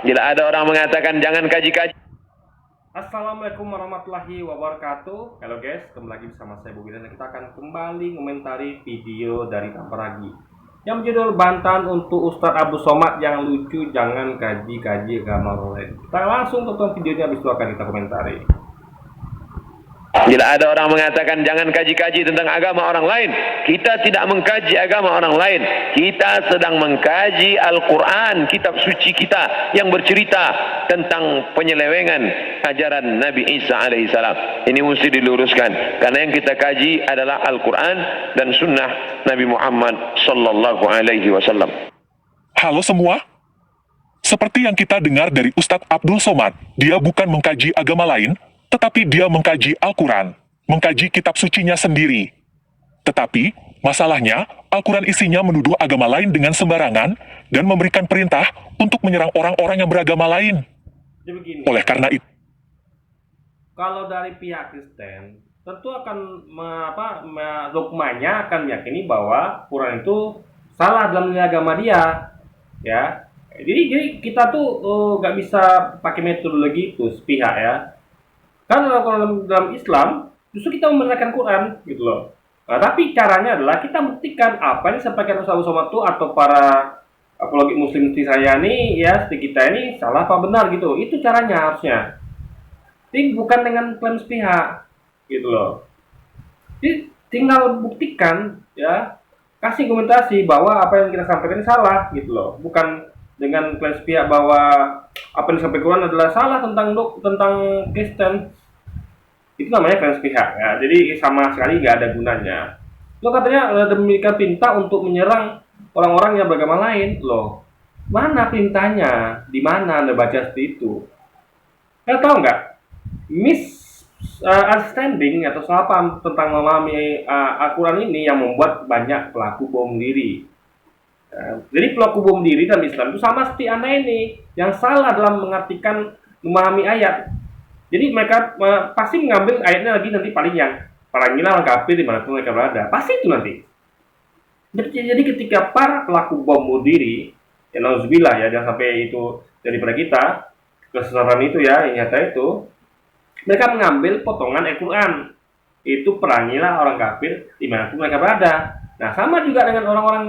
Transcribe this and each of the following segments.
Bila ada orang mengatakan jangan kaji-kaji. Assalamualaikum warahmatullahi wabarakatuh. Halo guys, kembali lagi bersama saya Bobi dan kita akan kembali komentari video dari Tamparagi yang berjudul bantahan untuk Ustadz Abdul Somad yang lucu, jangan kaji-kaji agama orang lain. Kita langsung tonton videonya, habis itu akan kita komentari. Bila ada orang mengatakan jangan kaji-kaji tentang agama orang lain, kita tidak mengkaji agama orang lain. Kita sedang mengkaji Al-Quran, kitab suci kita yang bercerita tentang penyelewengan ajaran Nabi Isa alaihissalam. Ini mesti diluruskan, karena yang kita kaji adalah Al-Quran dan sunnah Nabi Muhammad sallallahu alaihi wasallam. Halo semua, seperti yang kita dengar dari Ustadz Abdul Somad, dia bukan mengkaji agama lain, tetapi dia mengkaji Al-Quran, mengkaji kitab sucinya sendiri. Tetapi, masalahnya, Al-Quran isinya menuduh agama lain dengan sembarangan dan memberikan perintah untuk menyerang orang-orang yang beragama lain. Jadi begini, Oleh karena itu, kalau dari pihak Kristen tentu akan dogmanya akan meyakini bahwa Quran itu salah dalam nilai agama dia, ya. Jadi kita tuh nggak bisa pakai metodologi itu sepihak, ya. Kan kalau dalam Islam justru kita membenarkan Quran gitu loh. Nah, tapi caranya adalah kita buktikan apa yang disampaikan Ustaz Somad itu atau para apologi muslim seperti saya nih, ya, seperti kita ini salah apa benar gitu. Itu caranya harusnya. Jadi bukan dengan klaim sepihak gitu loh. Jadi tinggal buktikan, ya, kasih komentasi bahwa apa yang kita sampaikan ini salah gitu loh. Bukan dengan klaim sepihak bahwa apa yang disampaikan Quran adalah salah tentang Kristen. Itu namanya klaim sepihak, ya. Jadi sama sekali nggak ada gunanya. Lo katanya demikian perintah untuk menyerang orang-orang yang beragama lain. Loh, mana perintahnya? Di mana Anda baca seperti itu? Kalian tahu nggak? Misunderstanding atau salah paham tentang memahami Al-Quran ini yang membuat banyak pelaku bom diri. Jadi pelaku bom diri dalam Islam itu sama seperti Anda ini yang salah dalam mengartikan memahami ayat. Jadi mereka pasti mengambil ayatnya lagi nanti paling yang parangilah orang kafir dimanapun mereka berada. Pasti itu nanti. Jadi ketika para pelaku bom bunuh diri, ya nauzubillah, ya, jangan sampai itu daripada kita kesalahan itu, ya, yang nyata itu, mereka mengambil potongan Al-Quran. Itu perangilah orang kafir dimanapun mereka berada. Nah, sama juga dengan orang-orang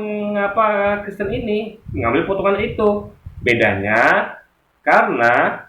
Kristen ini mengambil potongan itu. Bedanya karena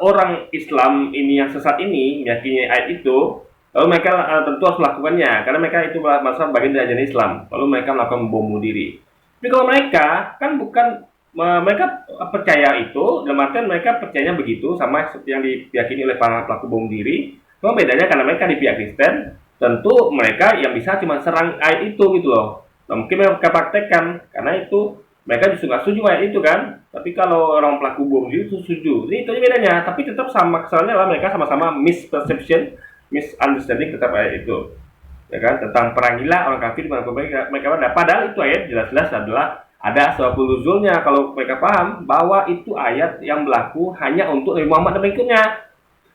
orang Islam ini yang sesat ini meyakini ayat itu, lalu mereka tentu harus melakukannya karena mereka itu masuk bagian dari ajaran Islam. Lalu mereka melakukan bom bunuh diri. Tapi kalau mereka kan bukan, mereka percaya itu, dalam artian mereka percayanya begitu sama seperti yang diyakini oleh para pelaku bom diri. Cuma bedanya karena mereka di pihak Kristen, tentu mereka yang bisa cuma serang ayat itu gitu loh. Nah, mungkin mereka praktekkan karena itu mereka justru nggak setuju ayat itu kan. Tapi kalau orang pelaku bom diri itu setuju. Jadi itu aja bedanya. Tapi tetap sama, kesalahannya adalah mereka sama-sama misperception, misunderstanding tetap ayat itu, ya kan, tentang perangilah orang kafir dimanapun mereka berada. Padahal itu ayat jelas-jelas adalah ada asbabun nuzulnya. Kalau mereka paham bahwa itu ayat yang berlaku hanya untuk Nabi Muhammad dan pengikutnya.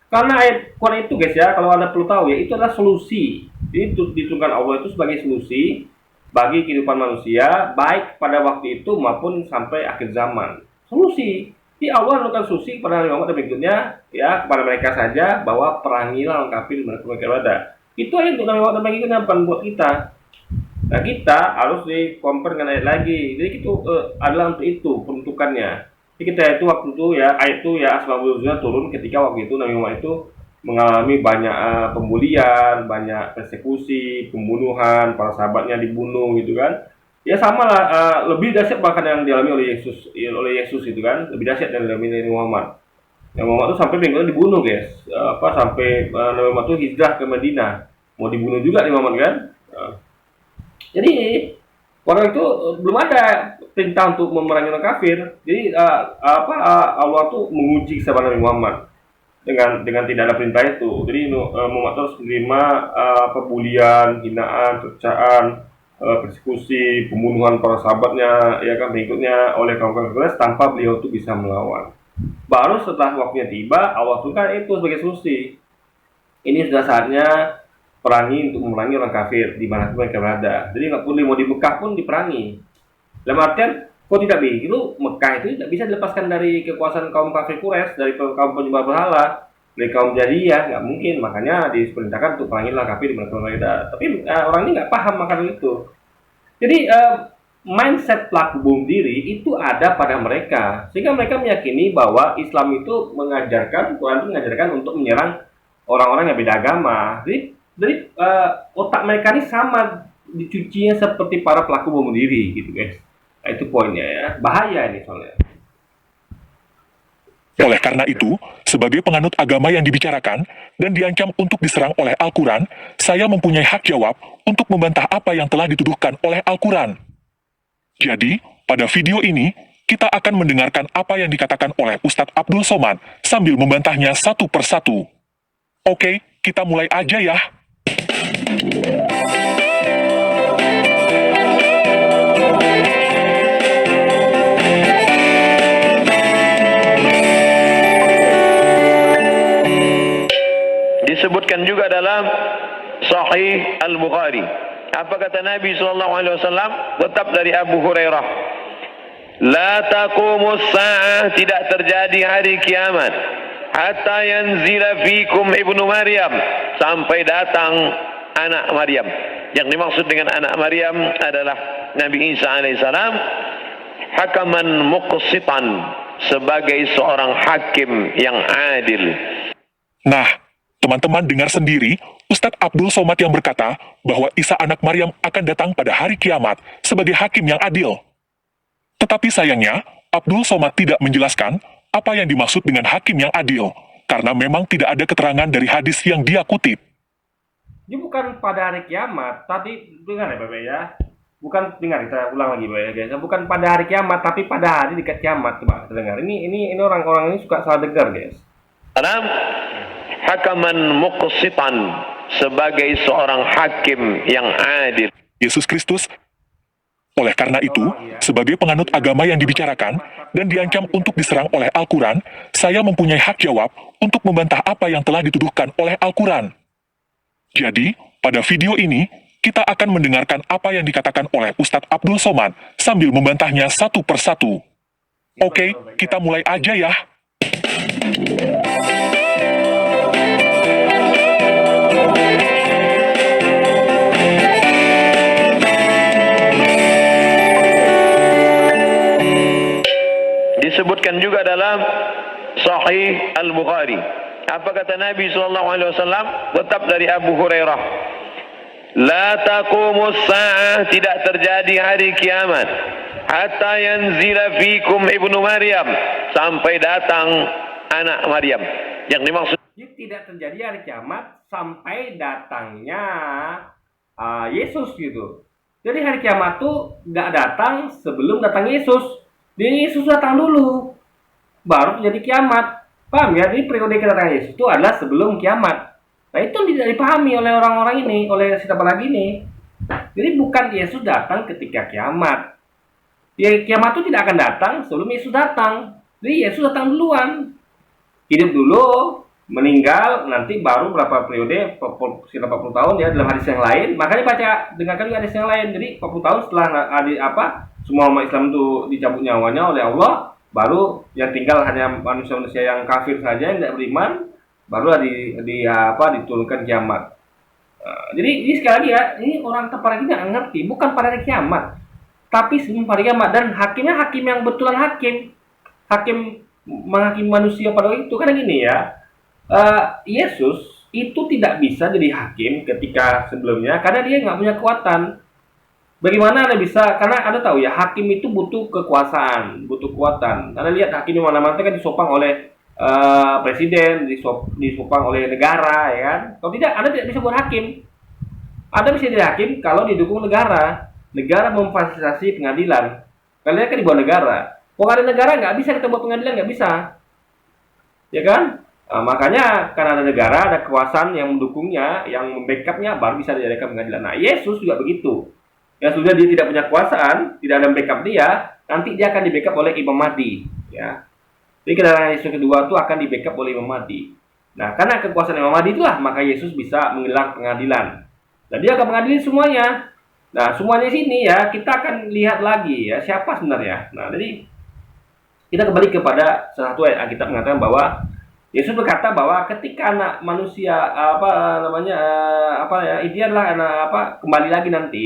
Karena ayat Quran itu, guys, ya, kalau Anda perlu tahu, ya, itu adalah solusi. Jadi diturunkan Allah itu sebagai solusi bagi kehidupan manusia, baik pada waktu itu maupun sampai akhir zaman. Solusi. Jadi Allah menurunkan solusi kepada Nabi Muhammad dan pengikutnya, ya, kepada mereka saja, bahwa perangilah orang kafir dimanapun mereka berada. Itu ayat untuk Nabi Muhammad dan pengikutnya, bukan buat kita. Nah, kita harus di-compare dengan ayat lagi. Jadi itu adalah untuk itu peruntukannya. Jadi kita itu waktu itu, ya, ayat itu, ya, asbabun nuzulnya turun ketika waktu itu Nabi Muhammad itu mengalami banyak pembulian, banyak persekusi, pembunuhan, para sahabatnya dibunuh gitu kan. Ya sama lah, lebih dahsyat bahkan yang dialami oleh Yesus itu kan, lebih dahsyat dari Nabi Muhammad. Nabi Muhammad itu sampai pengikutnya dibunuh, guys. Sampai Nabi Muhammad itu hijrah ke Madinah, mau dibunuh juga Nabi Muhammad kan. Jadi orang itu belum ada perintah untuk memerangi orang kafir. Jadi Allah tuh menguji kesabaran Nabi Muhammad dengan tidak ada perintah itu. Jadi Muhammad harus menerima bulian, hinaan, cercaan, persekusi, pembunuhan para sahabatnya, ya kan, berikutnya oleh kaum-kaum kafir tanpa beliau itu bisa melawan. Baru setelah waktunya tiba, Allah turunkan itu sebagai solusi. Ini sudah saatnya perangi untuk memerangi orang kafir di mana pun mereka berada. Jadi nggak perlu mau di Mekah pun diperangi. Dalam artian Kok tidak begitu? Mekah itu tidak bisa dilepaskan dari kekuasaan kaum kafir Quraisy, dari kaum penyembah berhala, dari kaum jahiliyah, nggak mungkin. Makanya diperintahkan untuk perangilah kafir di mana mereka. Tapi orang ini nggak paham makan itu. Jadi mindset pelaku bom diri itu ada pada mereka, sehingga mereka meyakini bahwa Islam itu mengajarkan, Quran itu mengajarkan untuk menyerang orang-orang yang beda agama. Jadi otak mereka ini sama dicucinya seperti para pelaku bom diri, gitu guys. Nah, itu poinnya ya, bahaya ini soalnya. Oleh karena itu, sebagai penganut agama yang dibicarakan dan diancam untuk diserang oleh Al-Quran, saya mempunyai hak jawab untuk membantah apa yang telah dituduhkan oleh Al-Quran. Jadi, pada video ini, kita akan mendengarkan apa yang dikatakan oleh Ustadz Abdul Somad sambil membantahnya satu persatu. Oke, kita mulai aja ya. Disebutkan juga dalam Sahih Al-Bukhari. Apa kata Nabi SAW? Tetap dari Abu Hurairah. La taqumus sa'ah, tidak terjadi hari kiamat. Hatta yanzila fikum ibnu Maryam, sampai datang anak Maryam. Yang dimaksud dengan anak Maryam adalah Nabi Isa alaihissalam, hakaman muqsitan, sebagai seorang hakim yang adil. Nah, teman-teman dengar sendiri, Ustadz Abdul Somad yang berkata bahwa Isa anak Maryam akan datang pada hari kiamat sebagai hakim yang adil. Tetapi sayangnya, Abdul Somad tidak menjelaskan apa yang dimaksud dengan hakim yang adil, karena memang tidak ada keterangan dari hadis yang dia kutip. Ini bukan pada hari kiamat, tadi dengar ya Bapak ya. Bukan, dengar, kita ulang lagi Bapak ya guys. Bukan pada hari kiamat, tapi pada hari dekat kiamat. Coba kita dengar. Ini orang-orang ini suka salah dengar guys. Salam. Hakaman muqsitan, sebagai seorang hakim yang adil. Yesus Kristus. Oleh karena itu, sebagai penganut agama yang dibicarakan dan diancam untuk diserang oleh Al-Quran, saya mempunyai hak jawab untuk membantah apa yang telah dituduhkan oleh Al-Quran. Jadi, pada video ini, kita akan mendengarkan apa yang dikatakan oleh Ustadz Abdul Somad sambil membantahnya satu persatu. Oke, kita mulai aja ya. Disebutkan juga dalam Sahih Al-Bukhari. Apa kata Nabi SAW? Tetap dari Abu Hurairah. La taqumus sa'ah, tidak terjadi hari kiamat. Hatta yanzila fikum ibnu Maryam, sampai datang anak Maryam. Yang dimaksud Tidak terjadi hari kiamat sampai datangnya Yesus gitu. Jadi hari kiamat tuh nggak datang sebelum datang Yesus. Jadi Yesus datang dulu, baru terjadi kiamat. Paham ya? Jadi periode kedatangan Yesus itu adalah sebelum kiamat. Nah itu tidak dipahami oleh orang-orang ini, oleh siapa lagi ini. Jadi bukan Yesus datang ketika kiamat. Ya, kiamat itu tidak akan datang sebelum Yesus datang. Jadi Yesus datang duluan. Hidup dulu, meninggal, nanti baru berapa periode, sekitar 40 tahun ya dalam hadis yang lain. Makanya baca, dengarkan juga hadis yang lain. Jadi 40 tahun setelah semua umat Islam itu dicabut nyawanya oleh Allah, baru yang tinggal hanya manusia-manusia yang kafir saja yang tidak beriman, barulah diturunkan kiamat. Jadi ini sekali lagi ya, ini orang tepat lagi nggak ngerti, bukan pada hari kiamat, tapi sebelum pada kiamat. Dan hakimnya hakim yang betulan hakim menghakimi manusia pada waktu itu. Karena gini ya, Yesus itu tidak bisa jadi hakim ketika sebelumnya karena dia nggak punya kekuatan. Bagaimana Anda bisa? Karena Anda tahu ya, hakim itu butuh kekuasaan, butuh kekuatan. Anda lihat hakim di mana-mana kan disopang oleh presiden, disopang oleh negara, ya kan? Kalau tidak, Anda tidak bisa buat hakim. Anda bisa jadi hakim kalau didukung negara. Negara memfasilitasi pengadilan. Kalian kan di bawah negara. Kalau ada negara nggak bisa kita buat pengadilan, nggak bisa, ya kan? Makanya karena ada negara, ada kekuasaan yang mendukungnya, yang membackupnya, baru bisa diadakan pengadilan. Nah, Yesus juga begitu. Ya sudah, dia tidak punya kekuasaan, tidak ada backup dia, nanti dia akan di backup oleh Imam Mahdi, ya. Jadi kedatangan Yesus kedua itu akan di backup oleh Imam Mahdi. Nah, karena kekuasaan Imam Mahdi itulah maka Yesus bisa menggelar pengadilan. Dan dia akan mengadili semuanya. Nah, semuanya sini ya kita akan lihat lagi ya siapa sebenarnya. Nah, jadi kita kembali kepada satu ayat Alkitab mengatakan bahwa Yesus berkata bahwa ketika anak manusia apa namanya apa ya dia adalah anak apa kembali lagi nanti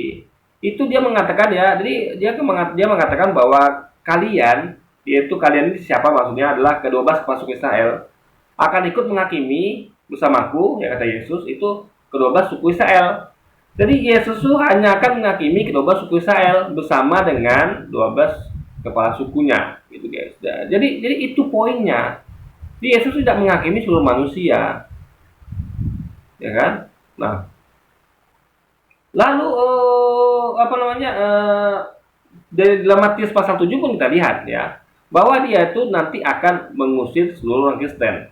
itu dia mengatakan ya jadi dia mengatakan bahwa kalian yaitu kalian ini siapa maksudnya adalah ke-12 pasukan Israel akan ikut menghakimi bersamaku ya kata Yesus itu ke-12 suku Israel. Jadi Yesus hanya akan menghakimi ke-12 suku Israel bersama dengan 12 kepala sukunya gitu guys. Jadi itu poinnya. Jadi Yesus tidak menghakimi seluruh manusia, ya kan? Nah, lalu apa namanya dari dalam Matius pasal 7 pun kita lihat ya bahwa dia itu nanti akan mengusir seluruh orang Kristen,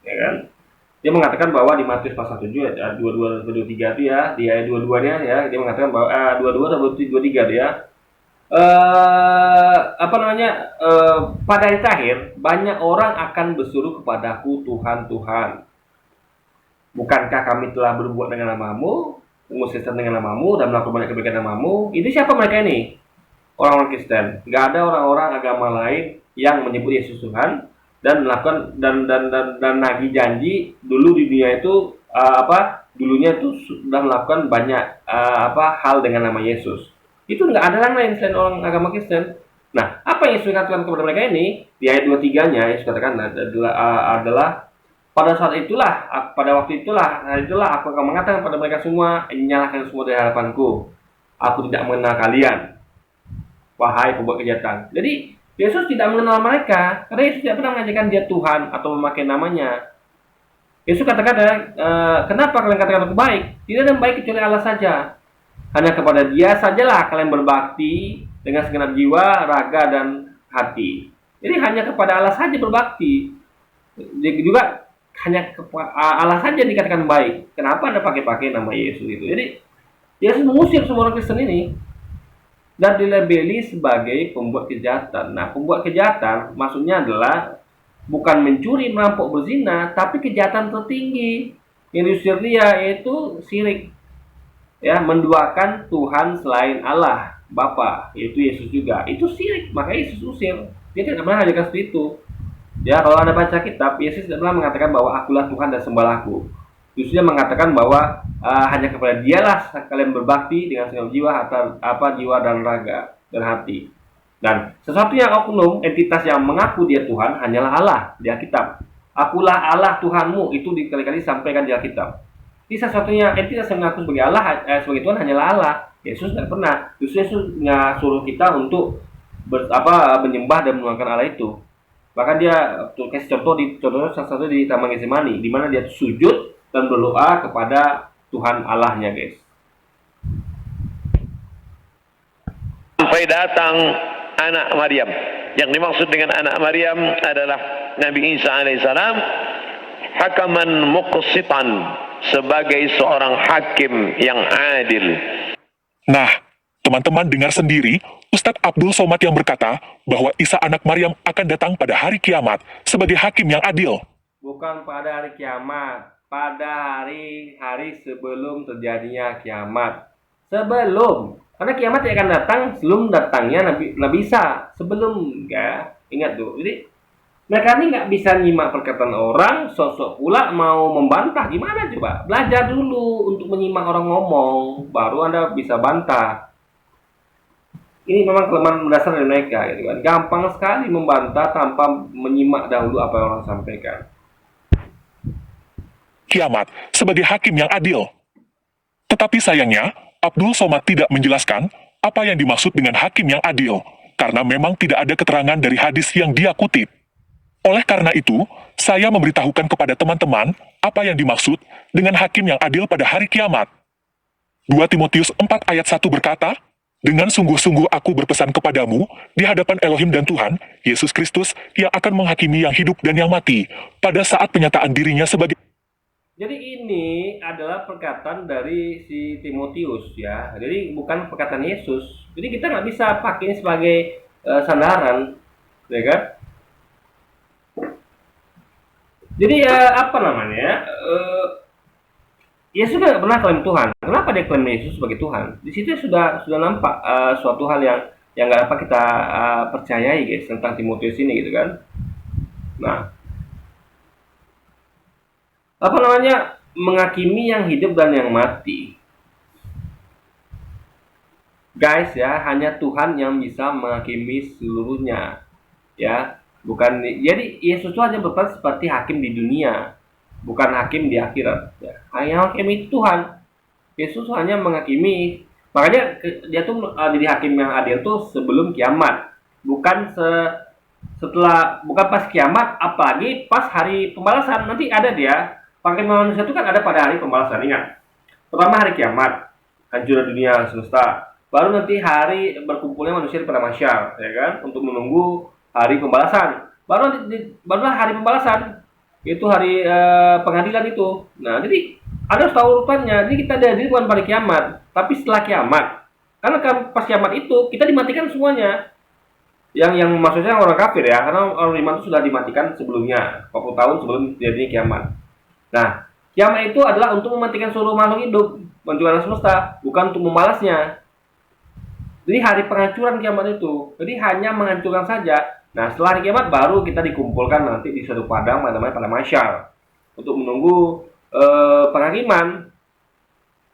ya kan? Dia mengatakan bahwa di Matius pasal 7 ayat 22 23 itu ya, di ayat 22-nya ya, dia mengatakan bahwa 22 atau 23 dia apa namanya pada hari terakhir banyak orang akan berseru kepadaku Tuhan Tuhan, bukankah kami telah berbuat dengan namamu, mengusir setan dengan namamu dan melakukan banyak kebaikan namamu? Itu siapa mereka ini? Orang-orang Kristen. Gak ada orang-orang agama lain yang menyebut Yesus Tuhan dan melakukan dan nagih janji dulu di dunia itu dulunya itu sudah melakukan banyak hal dengan nama Yesus. Itu nggak ada orang lain selain orang agama Kristen. Nah, apa yang Yesus katakan kepada mereka ini di ayat 23-nya Yesus katakan adalah pada saat itulah, pada waktu itulah, hari itulah aku akan mengatakan pada mereka semua, nyalakan semua dari hadapanku. Aku tidak mengenal kalian, wahai pembuat kejahatan. Jadi Yesus tidak mengenal mereka, karena Yesus tidak pernah mengajarkan dia Tuhan atau memakai namanya. Yesus katakan, kenapa kalian katakan aku baik? Tidak ada yang baik kecuali Allah saja. Hanya kepada dia sajalah kalian berbakti dengan segenap jiwa, raga, dan hati. Jadi hanya kepada Allah saja berbakti. Juga hanya Allah saja dikatakan baik. Kenapa Anda pakai nama Yesus itu? Jadi Yesus mengusir semua orang Kristen ini dan dilabeli sebagai pembuat kejahatan. Nah, pembuat kejahatan maksudnya adalah bukan mencuri, merampok, berzina, tapi kejahatan tertinggi yang diusir dia yaitu syirik. Ya, menduakan Tuhan selain Allah Bapa, yaitu Yesus juga. Itu syirik, maka Yesus usir. Dia tidak pernah mengajarkan seperti itu. Ya, kalau Anda baca kitab, Yesus tidak pernah mengatakan bahwa akulah Tuhan dan sembahlah-Ku. Justru dia mengatakan bahwa hanya kepada dialah kalian berbakti dengan segenap jiwa, jiwa dan raga dan hati. Dan sesuatu yang oknum, entitas yang mengaku dia Tuhan hanyalah Allah di Alkitab. Akulah Allah Tuhanmu, itu dikali-kali disampaikan di Alkitab. Jadi sesuatunya entitas yang mengaku sebagai Allah, sebagai Tuhan hanyalah Allah. Yesus tidak pernah. Justru Yesus suruh kita untuk menyembah dan menuhankan Allah itu. Bahkan dia kasih contohnya salah satu di Taman Getsemani, di mana dia sujud dan berdoa kepada Tuhan Allahnya, guys. Sampai datang anak Maryam. Yang dimaksud dengan anak Maryam adalah Nabi Isa alaihissalam, hakaman muqsitan, sebagai seorang hakim yang adil. Nah, teman-teman dengar sendiri, Ustadz Abdul Somad yang berkata bahwa Isa anak Maryam akan datang pada hari kiamat sebagai hakim yang adil. Bukan pada hari kiamat, pada hari-hari sebelum terjadinya kiamat. Sebelum, karena kiamat akan datang sebelum datangnya Nabi Isa. Sebelum, ya, ingat tuh. Jadi mereka ini nggak bisa nyimak perkataan orang, sosok pula mau membantah. Gimana coba? Belajar dulu untuk menyimak orang ngomong, baru Anda bisa bantah. Ini memang kelemahan mendasar dari mereka, gitu kan. Gampang sekali membantah tanpa menyimak dahulu apa yang orang sampaikan. Kiamat sebagai hakim yang adil. Tetapi sayangnya, Abdul Somad tidak menjelaskan apa yang dimaksud dengan hakim yang adil, karena memang tidak ada keterangan dari hadis yang dia kutip. Oleh karena itu, saya memberitahukan kepada teman-teman apa yang dimaksud dengan hakim yang adil pada hari kiamat. 2 Timotius 4 ayat 1 berkata, dengan sungguh-sungguh aku berpesan kepadamu di hadapan Elohim dan Tuhan, Yesus Kristus, yang akan menghakimi yang hidup dan yang mati pada saat penyataan dirinya sebagai... Jadi ini adalah perkataan dari si Timotius, ya. Jadi bukan perkataan Yesus. Jadi kita nggak bisa pakai ini sebagai sandaran, ya kan? Jadi apa namanya? Yesus nggak pernah klaim Tuhan. Kenapa dia klaim Yesus sebagai Tuhan? Di situ sudah nampak suatu hal yang nggak dapat kita percayai, guys, tentang Timotius ini, gitu kan. Nah, apa namanya, menghakimi yang hidup dan yang mati. Guys ya, hanya Tuhan yang bisa menghakimi seluruhnya. Ya, bukan, jadi Yesus itu hanya berperan seperti hakim di dunia, bukan hakim di akhirat. Ya, hanya hakim itu Tuhan. Yesus hanya menghakimi. Makanya dia tuh jadi hakim yang adil tuh sebelum kiamat, bukan setelah, bukan pas kiamat, apalagi pas hari pembalasan. Nanti ada dia. Hakim manusia itu kan ada pada hari pembalasan. Ingat, pertama hari kiamat, hancur dunia semesta. Baru nanti hari berkumpulnya manusia di padang mahsyar, ya kan, untuk menunggu hari pembalasan. Barulah hari pembalasan, itu hari pengadilan itu. Nah, jadi ada tahu urutannya. Jadi kita ada di bukan pada kiamat, tapi setelah kiamat. Karena kan pas kiamat itu kita dimatikan semuanya. Yang maksudnya orang kafir ya, karena orang iman itu sudah dimatikan sebelumnya, 40 tahun sebelum terjadinya kiamat. Nah, kiamat itu adalah untuk mematikan seluruh makhluk hidup, menciptakan semesta, bukan untuk membalasnya. Jadi hari penghancuran kiamat itu, jadi hanya menghancurkan saja. Nah, setelah hari kiamat baru kita dikumpulkan nanti di suatu padang, namanya padang mahsyar, untuk menunggu penghakiman,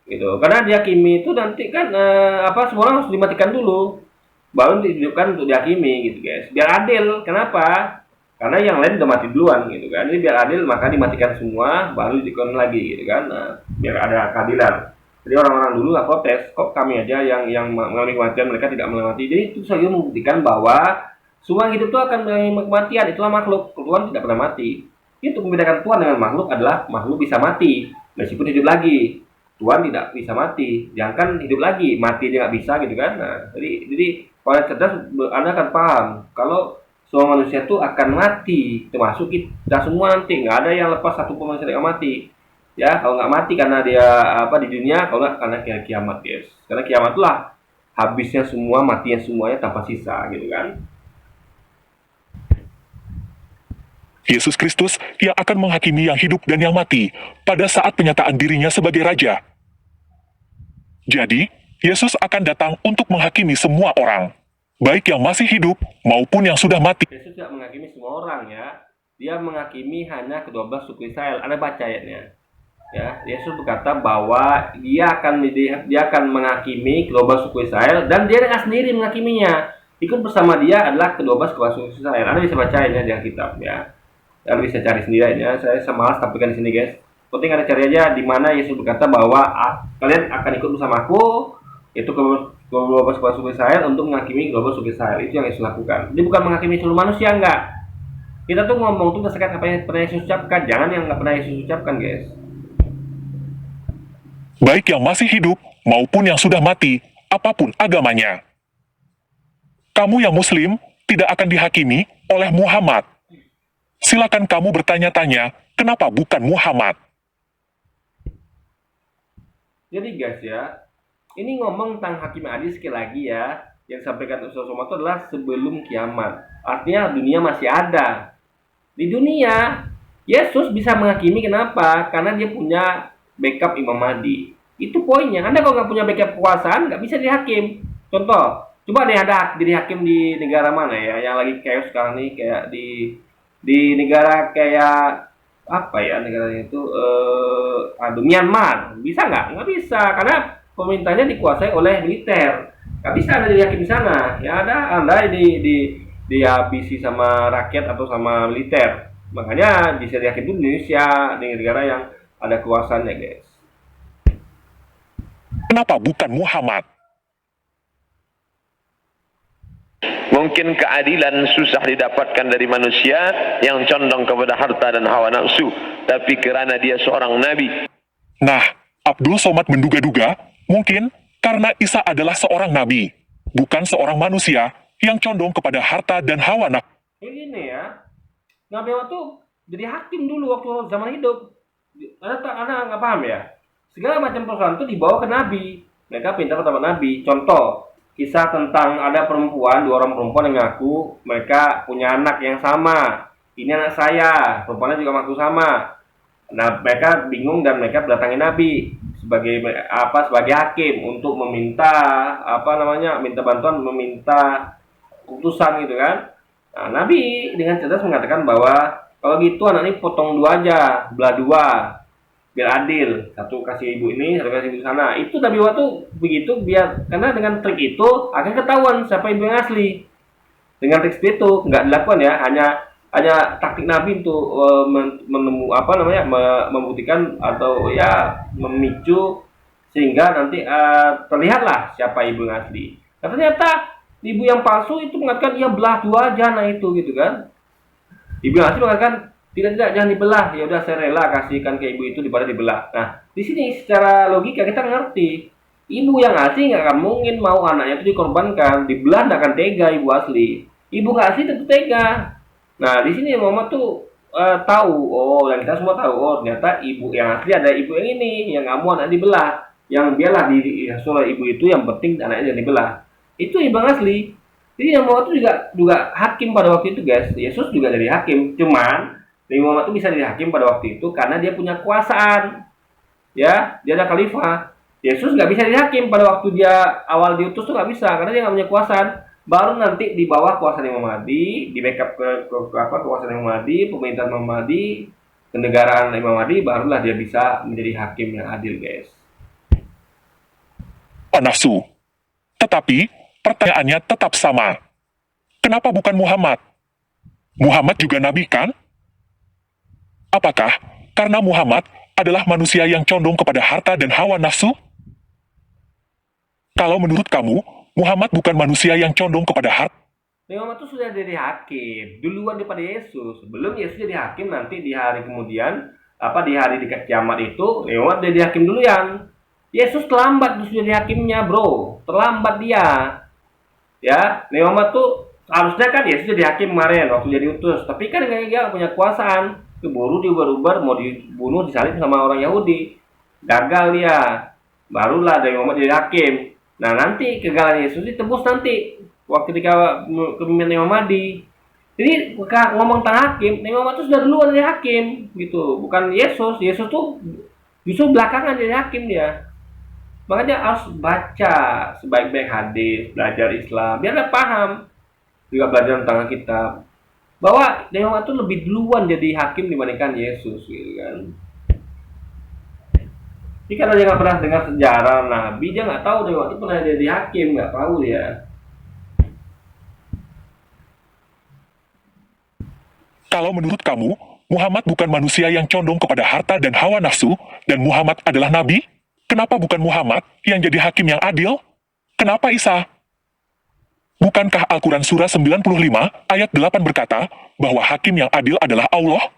gitu. Karena dihakimi itu nanti kan semua orang harus dimatikan dulu, baru dihidupkan untuk dihakimi, gitu guys. Biar adil. Kenapa? Karena yang lain udah mati duluan, gitu kan. Jadi biar adil, maka dimatikan semua, baru dihidupkan lagi, gitu kan. Nah, biar ada keadilan. Jadi orang-orang dulu nggak protes, kok kami aja yang mengalami kematian, mereka tidak mengalami. Jadi itu saja membuktikan bahwa semua hidup itu akan mengalami kematian. Itulah makhluk. Tuhan tidak pernah mati. Itu membedakan Tuhan dengan makhluk adalah makhluk bisa mati meskipun hidup lagi. Tuhan tidak bisa mati, jangan hidup lagi, mati dia nggak bisa, gitu kan. Nah, jadi kalau cerdas, Anda akan paham kalau semua manusia itu akan mati, termasuk kita semua nanti. Nggak ada yang lepas satu pun manusia yang mati. Ya, kalau nggak mati karena dia di dunia, kalau nggak karena kiamat, guys. Karena kiamat itulah habisnya semua, matinya semuanya tanpa sisa, gitu kan. Yesus Kristus yang akan menghakimi yang hidup dan yang mati pada saat penyataan dirinya sebagai Raja. Jadi, Yesus akan datang untuk menghakimi semua orang, baik yang masih hidup maupun yang sudah mati. Yesus tidak menghakimi semua orang ya. Dia menghakimi hanya ke-12 suku Israel. Anda baca ayatnya. Ya, Yesus berkata bahwa dia akan menghakimi ke-12 suku Israel dan dia dengan sendiri menghakiminya. Ikut bersama dia adalah ke-12 suku Israel. Anda bisa baca ini di Alkitab ya. Anda bisa cari sendiri ya. Saya malas tampilkan di sini, guys. Penting Anda cari aja di mana Yesus berkata bahwa kalian akan ikut bersamaku, itu ke-12 suku Israel, untuk menghakimi ke-12 suku Israel. Itu yang Yesus lakukan. Dia bukan menghakimi seluruh manusia, enggak. Kita tuh ngomong tuh berdasarkan apa yang pernah Yesus ucapkan, jangan yang nggak pernah Yesus ucapkan, guys. Baik yang masih hidup maupun yang sudah mati, apapun agamanya. Kamu yang Muslim tidak akan dihakimi oleh Muhammad. Silakan kamu bertanya-tanya, kenapa bukan Muhammad? Jadi guys ya, ini ngomong tentang hakim adil sekali lagi ya, yang disampaikan Ustaz Somad itu adalah sebelum kiamat. Artinya dunia masih ada. Di dunia, Yesus bisa menghakimi, kenapa? Karena dia punya backup Imam Mahdi. Itu poinnya. Anda kalau nggak punya backup kekuasaan, nggak bisa dihakim. Contoh, coba deh ada jadi hakim di negara mana ya, yang lagi chaos sekarang nih, kayak di negara kayak apa ya, negaranya itu Myanmar. Bisa nggak bisa, karena pemerintahnya dikuasai oleh militer. Nggak bisa Anda jadi hakim di sana ya. Anda dihabisi sama rakyat atau sama militer. Makanya bisa dihakim di Indonesia, di negara yang ada kekuasaannya, guys. Kenapa bukan Muhammad? Mungkin keadilan susah didapatkan dari manusia yang condong kepada harta dan hawa nafsu, tapi kerana dia seorang nabi. Nah, Abdul Somad menduga-duga, mungkin karena Isa adalah seorang nabi, bukan seorang manusia yang condong kepada harta dan hawa nafsu. Ini ya, Nabi Muhammad tuh jadi hakim dulu waktu zaman hidup. Anda nggak paham ya? Segala macam persoalan itu dibawa ke Nabi. Mereka pintar pertama Nabi. Contoh, kisah tentang ada perempuan, 2 orang perempuan yang ngaku mereka punya anak yang sama. Ini anak saya, perempuannya juga ngaku sama. Nah, mereka bingung dan mereka berdatangi Nabi sebagai hakim untuk meminta minta bantuan, meminta keputusan gitu kan. Nah, Nabi dengan cerdas mengatakan bahwa kalau gitu anak ini potong dua aja, belah dua, biar adil. Satu kasih ibu ini, satu kasih ibu sana. Itu Nabi waktu begitu biar karena dengan trik itu akan ketahuan siapa ibu yang asli. Dengan trik itu nggak dilakukan ya, hanya taktik Nabi untuk membuktikan atau ya memicu sehingga nanti terlihatlah siapa ibu yang asli. Nah, ternyata ibu yang palsu itu mengatakan ia belah dua aja nah itu gitu kan. Ibu yang asli mengatakan tidak jangan dibelah, ya udah saya rela kasihkan ke ibu itu daripada dibelah. Nah di sini secara logika kita ngerti ibu yang asli nggak akan mungkin mau anaknya itu dikorbankan, dibelah nggak akan tega ibu asli. Ibu nggak asli tentu tega. Nah di sini Muhammad tuh tahu, oh dan kita semua tahu, oh ternyata ibu yang asli ada ibu yang ini yang nggak mau anak dibelah, yang biarlah di surah ibu itu yang penting anaknya jangan dibelah. Itu ibu yang asli. Jadi Nabi Muhammad itu juga hakim pada waktu itu guys. Yesus juga jadi hakim. Cuman Nabi Muhammad itu bisa jadi hakim pada waktu itu karena dia punya kekuasaan. Ya, dia ada khalifah. Yesus nggak bisa jadi hakim pada waktu dia awal diutus tuh nggak bisa karena dia nggak punya kekuasaan. Baru nanti di bawah kuasa Imam Mahdi, di backup kekuasaan Imam Mahdi, pemerintahan Imam Mahdi, kenegaraan Imam Mahdi, barulah dia bisa menjadi hakim yang adil guys. Nafsu. Tetapi, pertanyaannya tetap sama. Kenapa bukan Muhammad? Muhammad juga nabi kan? Apakah karena Muhammad adalah manusia yang condong kepada harta dan hawa nafsu? Kalau menurut kamu, Muhammad bukan manusia yang condong kepada harta. Nabi Muhammad itu sudah jadi hakim duluan daripada Yesus. Sebelum Yesus jadi hakim nanti di hari kemudian di hari dekat kiamat itu Nabi Muhammad jadi hakim duluan. Yesus terlambat sudah jadi hakimnya bro, terlambat dia. Ya, Nabi Muhammad tuh harusnya kan Yesus jadi hakim kemarin waktu jadi utus, tapi kan dia punya kekuasaan, keburu diubar-ubar mau dibunuh disalib sama orang Yahudi, gagal dia, barulah Nabi Muhammad jadi hakim. Nah nanti kegagalan Yesus ditebus nanti waktu ketika kepemimpinan Imam Mahdi. Jadi ngomong tentang hakim, Nabi Muhammad itu sudah duluan jadi hakim gitu, bukan Yesus. Yesus tuh justru belakangan jadi hakim dia. Makanya harus baca sebaik-baik hadis, belajar Islam, biar paham. Juga belajar tentang kitab. Bahwa Nabi Muhammad itu lebih duluan jadi hakim dibandingkan Yesus gitu kan. Jadi karena dia nggak pernah dengar sejarah Nabi, dia nggak tahu Nabi Muhammad itu pernah jadi hakim, nggak tahu dia. Kalau menurut kamu, Muhammad bukan manusia yang condong kepada harta dan hawa nafsu, dan Muhammad adalah nabi? Kenapa bukan Muhammad yang jadi hakim yang adil? Kenapa Isa? Bukankah Al-Quran Surah 95 ayat 8 berkata bahwa hakim yang adil adalah Allah?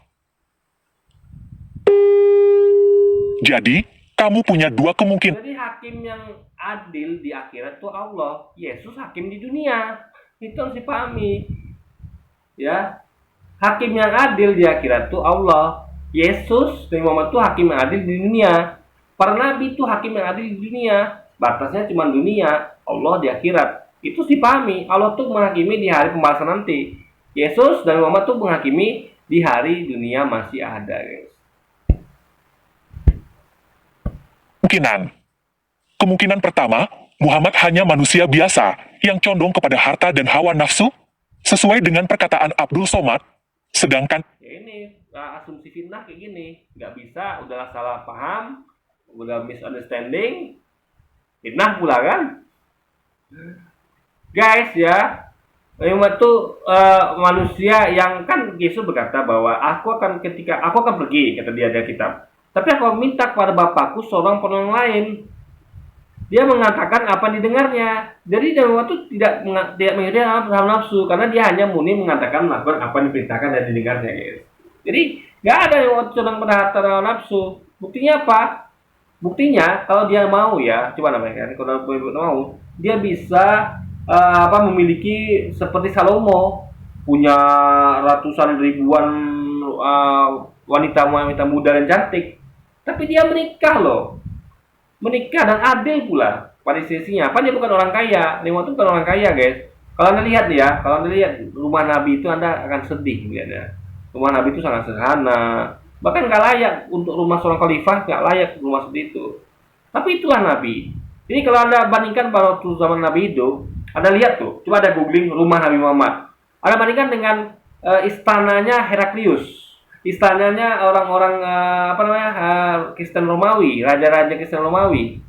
Jadi, kamu punya dua kemungkinan. Jadi hakim yang adil di akhirat itu Allah. Yesus hakim di dunia. Itu harus dipahami. Ya, hakim yang adil di akhirat itu Allah. Yesus, Nabi Muhammad itu hakim yang adil di dunia. Para nabi itu hakim yang adil di dunia. Batasnya cuma dunia, Allah di akhirat. Itu dipahami. Allah tuh menghakimi di hari pembalasan nanti. Yesus dan Muhammad tuh menghakimi di hari dunia masih ada, guys. Kemungkinan pertama, Muhammad hanya manusia biasa yang condong kepada harta dan hawa nafsu, sesuai dengan perkataan Abdul Somad, sedangkan Ya ini asumsi fitnah kayak gini, nggak bisa, udah salah paham, udah misunderstanding, fitnah pula kan, guys ya. Muhammad tuh manusia yang kan Yesus berkata bahwa aku akan pergi, kata dia ada kitab. Tapi aku minta kepada Bapakku seorang penolong lain. Dia mengatakan apa didengarnya. Jadi Nabi Muhammad itu tidak mengerti hawa nafsu karena dia hanya murni mengatakan melakukan apa yang diperintahkan dan didengarnya, guys. Jadi nggak ada yang sedang pada harta hawa nafsu. Buktinya apa? Buktinya kalau dia mau ya, coba namanya kan, kalau mau, dia bisa memiliki seperti Salomo, punya ratusan ribuan wanita muda dan cantik. Tapi dia menikah loh. Menikah dan adil pula pada sisinya. Apa dia bukan orang kaya? Nabi Muhammad itu bukan orang kaya, guys. Kalau Anda lihat rumah Nabi itu Anda akan sedih melihatnya. Rumah Nabi itu sangat sederhana. Bahkan nggak layak untuk rumah seorang khalifah, nggak layak rumah seperti itu. Tapi itulah Nabi. Ini kalau Anda bandingkan pada waktu zaman Nabi hidup, Anda lihat tuh, coba ada googling rumah Nabi Muhammad. Anda bandingkan dengan istananya Heraklius, istananya orang-orang Kristen Romawi, raja-raja Kristen Romawi.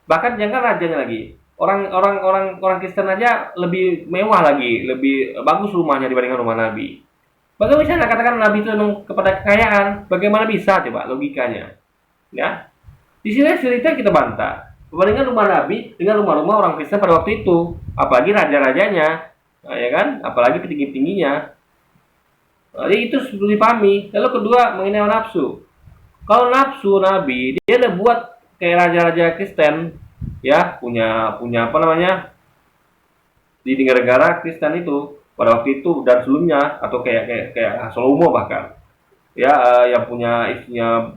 Bahkan jangan rajanya lagi. Orang Kristen aja lebih mewah lagi, lebih bagus rumahnya dibandingkan rumah Nabi. Bagaimana bisa katakan Nabi itu kepada kekayaan? Bagaimana bisa coba logikanya? Ya, di sini cerita kita bantah. Perbandingan rumah Nabi dengan rumah-rumah orang Kristen pada waktu itu, apalagi raja-rajanya, nah, ya kan? Apalagi petinggi-tingginya. Jadi itu perlu dipahami. Lalu kedua mengenai nafsu. Kalau nafsu Nabi, dia udah buat kayak raja-raja Kristen, ya punya apa namanya di negara-negara Kristen itu pada waktu itu dan sebelumnya atau kayak Salomo bahkan ya yang punya istrinya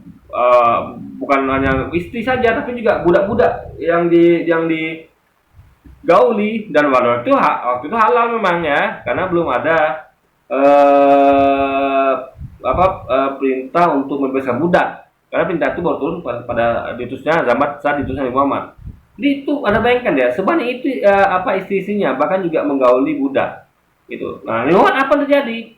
bukan hanya istri saja tapi juga budak-budak yang digauli dan waktu itu halal memang ya karena belum ada perintah untuk membebaskan budak karena perintah itu baru turun pada diutusnya saat diutusnya Muhammad. Jadi itu Anda bayangkan ya sebanyak itu istri-istrinya bahkan juga menggauli budak gitu. Nah, lewat apa terjadi?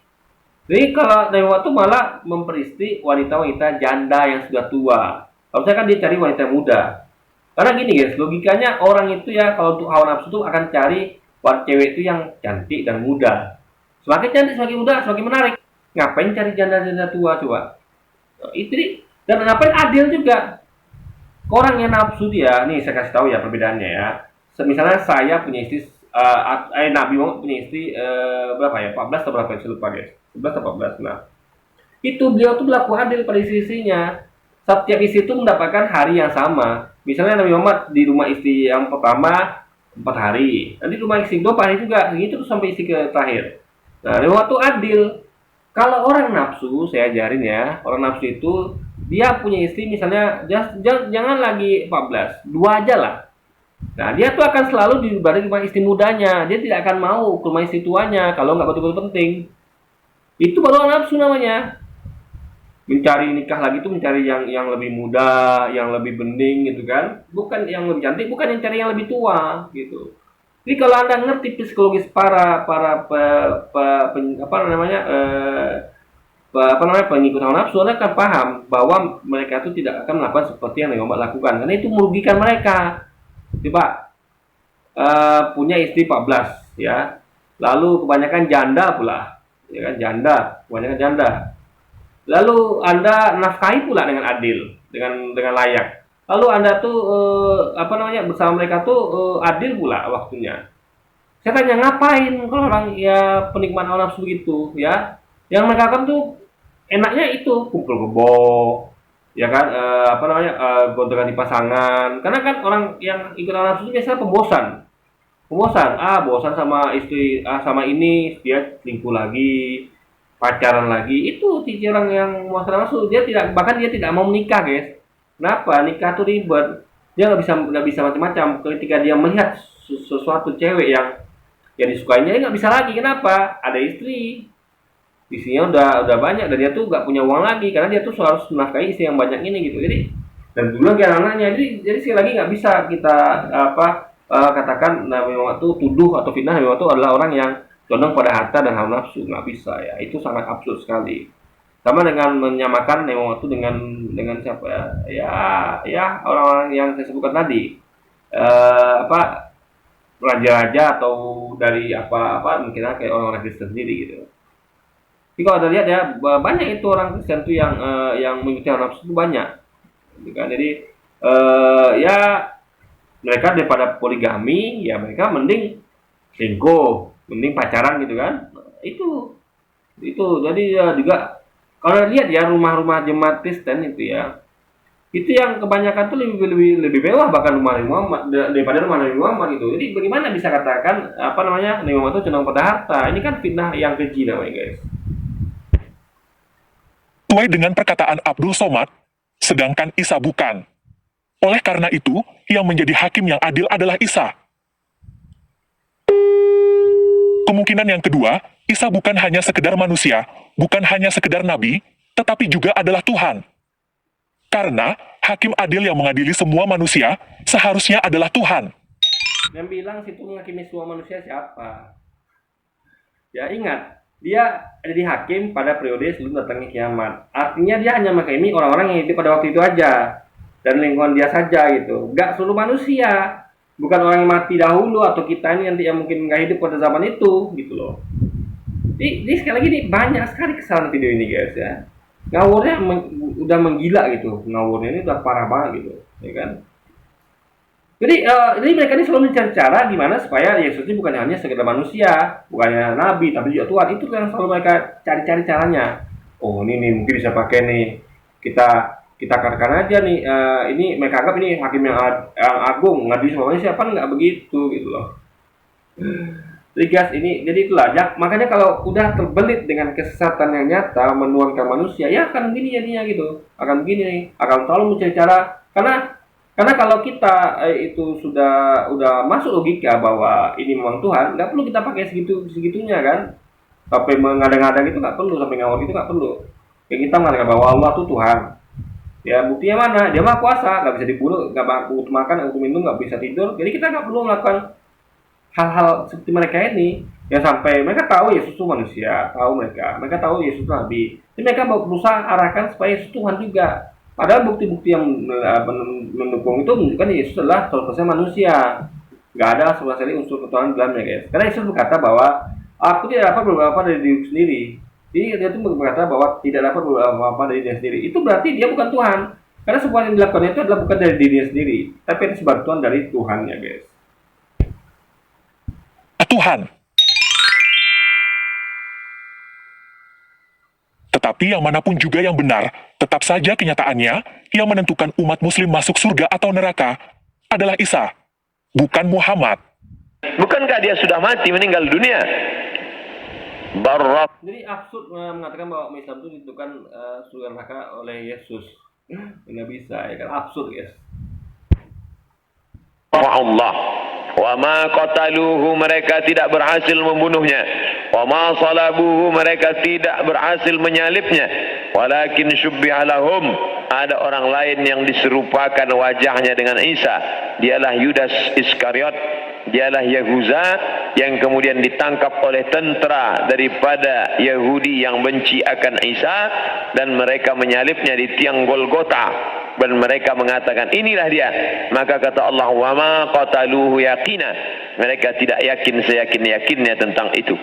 Jadi kalau Nabi Muhammad itu malah memperistri wanita-wanita janda yang sudah tua. Harusnya kan dia cari wanita muda. Karena gini guys, logikanya orang itu ya kalau untuk hawa nafsu itu akan cari cewek itu yang cantik dan muda. Semakin cantik, semakin muda, semakin menarik. Ngapain cari janda-janda tua coba? Nah, itu dan ngapain adil juga. Orang yang nafsu dia, nih saya kasih tahu ya perbedaannya ya. Misalnya saya punya istri, Nabi Muhammad punya istri berapa ya? 14 atau berapa? Saya lupa guys. 11 atau 14. Nah, itu beliau tuh berlaku adil pada istri-istrinya. Setiap istri itu mendapatkan hari yang sama. Misalnya Nabi Muhammad di rumah istri yang pertama 4 hari. Nanti rumah istri 2 hari juga. Gitu tuh sampai istri ke terakhir. Nah, Nabi Muhammad tuh adil. Kalau orang nafsu, saya ajarin ya, orang nafsu itu dia punya istri misalnya jangan lagi 14, 2 aja lah. Nah, dia tuh akan selalu di rumah istri mudanya. Dia tidak akan mau ke rumah istri tuanya kalau nggak betul-betul penting. Itu baru nafsu namanya. Mencari nikah lagi tuh mencari yang lebih muda, yang lebih bening gitu kan. Bukan yang lebih cantik, bukan yang cari yang lebih tua gitu. Jadi kalau Anda ngerti psikologis para pengikut hawa nafsu, Anda akan paham bahwa mereka itu tidak akan melakukan seperti yang Nabi Muhammad lakukan karena itu merugikan mereka. Coba punya istri 14 ya. Lalu kebanyakan janda pula. Ya kan janda, kebanyakan janda. Lalu Anda nafkahi pula dengan adil, dengan layak. Lalu Anda tuh bersama mereka tuh adil pula waktunya. Saya tanya ngapain kalau orang ya penikmat hawa nafsu begitu ya. Yang mereka kan tuh enaknya itu kumpul kebo, ya kan gonta-ganti pasangan. Karena kan orang yang ikut hawa nafsu itu biasanya bosan sama istri sama ini dia selingkuh lagi, pacaran lagi. Itu tipe orang yang masalah nafsu dia tidak mau menikah guys. Kenapa? Nikah tuh ribet. Dia nggak bisa macam-macam. Ketika dia melihat sesuatu cewek yang disukainya, dia nggak bisa lagi. Kenapa? Ada istri. Istrinya udah banyak dan dia tuh nggak punya uang lagi karena dia tuh harus menafkahi istri yang banyak ini gitu. Jadi dan dulu lagi anak-anaknya. Jadi sekali lagi nggak bisa kita katakan Nabi Muhammad tuh tuduh atau fitnah Nabi Muhammad tuh adalah orang yang condong pada harta dan hawa nafsu. Nggak bisa ya. Itu sangat absurd sekali. Sama dengan menyamakan Nabi Muhammad itu dengan siapa ya orang-orang yang saya sebutkan tadi raja-raja atau dari mungkin kayak orang-orang Kristen sendiri gitu. Jadi kalau Anda lihat ya banyak itu orang Kristen itu yang mengikuti hawa nafsu itu banyak, gitu kan? Jadi ya mereka daripada poligami ya mereka mending selingkuh, mending pacaran gitu kan? Itu jadi ya juga. Kalau lihat ya rumah-rumah jemaat Kristen itu ya, itu yang kebanyakan tuh lebih mewah bahkan rumah Nabi Muhammad daripada rumah Nabi Muhammad gitu. Jadi bagaimana bisa katakan Nabi Muhammad itu condong pada harta? Ini kan fitnah yang keji namanya guys. Sesuai dengan perkataan Abdul Somad, sedangkan Isa bukan. Oleh karena itu, yang menjadi hakim yang adil adalah Isa. Kemungkinan yang kedua, Isa bukan hanya sekedar manusia, bukan hanya sekedar nabi, tetapi juga adalah Tuhan. Karena hakim adil yang mengadili semua manusia seharusnya adalah Tuhan. Yang bilang situ menghakimi semua manusia siapa? Ya ingat, dia jadi hakim pada periode sebelum datangnya kiamat. Artinya dia hanya menghakimi orang-orang yang hidup pada waktu itu aja. Dan lingkungan dia saja gitu. Gak seluruh manusia. Bukan orang yang mati dahulu atau kita ini nanti yang mungkin nggak hidup pada zaman itu gitu loh. Ini sekali lagi nih banyak sekali kesalahan video ini guys ya. Ngawurnya udah menggila gitu. Ngawurnya ini udah parah banget gitu, ya kan? Jadi mereka ini selalu mencari cara gimana supaya Yesus ini bukan hanya sekedar manusia, bukannya nabi, tapi juga Tuhan. Itu yang selalu mereka cari-cari caranya. Oh ini nih mungkin bisa pakai nih, kita katakan aja nih, ini mereka anggap ini hakim yang agung, ngadili semuanya siapa, nggak begitu gitu loh. Jadi guys, jadi itulah ya, makanya kalau udah terbelit dengan kesesatan yang nyata menuangkan manusia, ya akan begini jadinya gitu, akan begini nih, akan selalu mencari cara, karena kalau kita itu udah masuk logika bahwa ini memang Tuhan, nggak perlu kita pakai segitunya kan, sampai mengada-ngada gitu nggak perlu, sampai ngawur gitu nggak perlu. Kayak kita mengatakan bahwa Allah tuh Tuhan. Ya buktinya mana? Dia mah kuasa, nggak bisa dibunuh, nggak mampu makan, untuk minum, nggak bisa tidur. Jadi kita nggak perlu melakukan hal-hal seperti mereka ini. Ya sampai mereka tahu Yesus itu manusia, mereka tahu Yesus itu nabi. Jadi mereka berusaha arahkan supaya Yesus Tuhan juga. Padahal bukti-bukti yang mendukung itu menunjukkan Yesus adalah 100% manusia. Nggak ada sama sekali unsur ketuhanan dalamnya guys. Karena Yesus berkata bahwa aku tidak dapat berapa dari diriku sendiri. Jadi dia itu berkata bahwa tidak dapat apa-apa dari dirinya sendiri. Itu berarti dia bukan Tuhan. Karena semua yang dilakukan itu adalah bukan dari dirinya sendiri, tapi itu bantuan dari Tuhannya, guys. Tuhan. Tetapi yang manapun juga yang benar, tetap saja kenyataannya yang menentukan umat muslim masuk surga atau neraka adalah Isa, bukan Muhammad. Bukankah dia sudah mati, meninggal dunia? Jadi absurd mengatakan bahwa umat Islam itu ditentukan surga neraka oleh Yesus. Nggak bisa, ya kan absurd guys. Allah wa ma qataluhu, mereka tidak berhasil membunuhnya, wa ma salabuhu, mereka tidak berhasil menyalibnya, walakin syubbiha lahum, ada orang lain yang diserupakan wajahnya dengan Isa, dialah Yudas Iskariot, dialah Yahuza yang kemudian ditangkap oleh tentara daripada Yahudi yang benci akan Isa, dan mereka menyalibnya di tiang Golgota, dan mereka mengatakan inilah dia. Maka kata Allah, wa ma qataluhu yaqina, mereka tidak yakin seyakin-yakinnya tentang itu.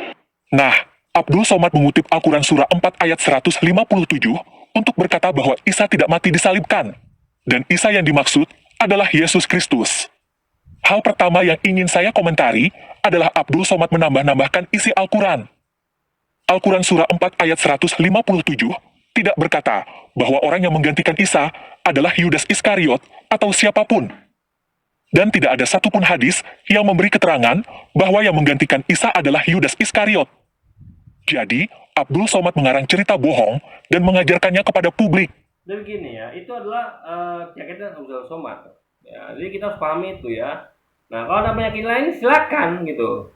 Nah, Abdul Somad mengutip Al-Quran Surah 4 ayat 157 untuk berkata bahwa Isa tidak mati disalibkan, dan Isa yang dimaksud adalah Yesus Kristus. Hal pertama yang ingin saya komentari adalah Abdul Somad menambah-nambahkan isi Al-Quran. Al-Quran Surah 4 ayat 157 tidak berkata bahwa orang yang menggantikan Isa adalah Yudas Iskariot atau siapapun. Dan tidak ada satupun hadis yang memberi keterangan bahwa yang menggantikan Isa adalah Yudas Iskariot. Jadi, Abdul Somad mengarang cerita bohong dan mengajarkannya kepada publik. Jadi begini ya, itu adalah keyakinan Abdul Somad. Ya, jadi kita harus pahami itu ya. Nah, kalau ada penyakit lain silakan gitu.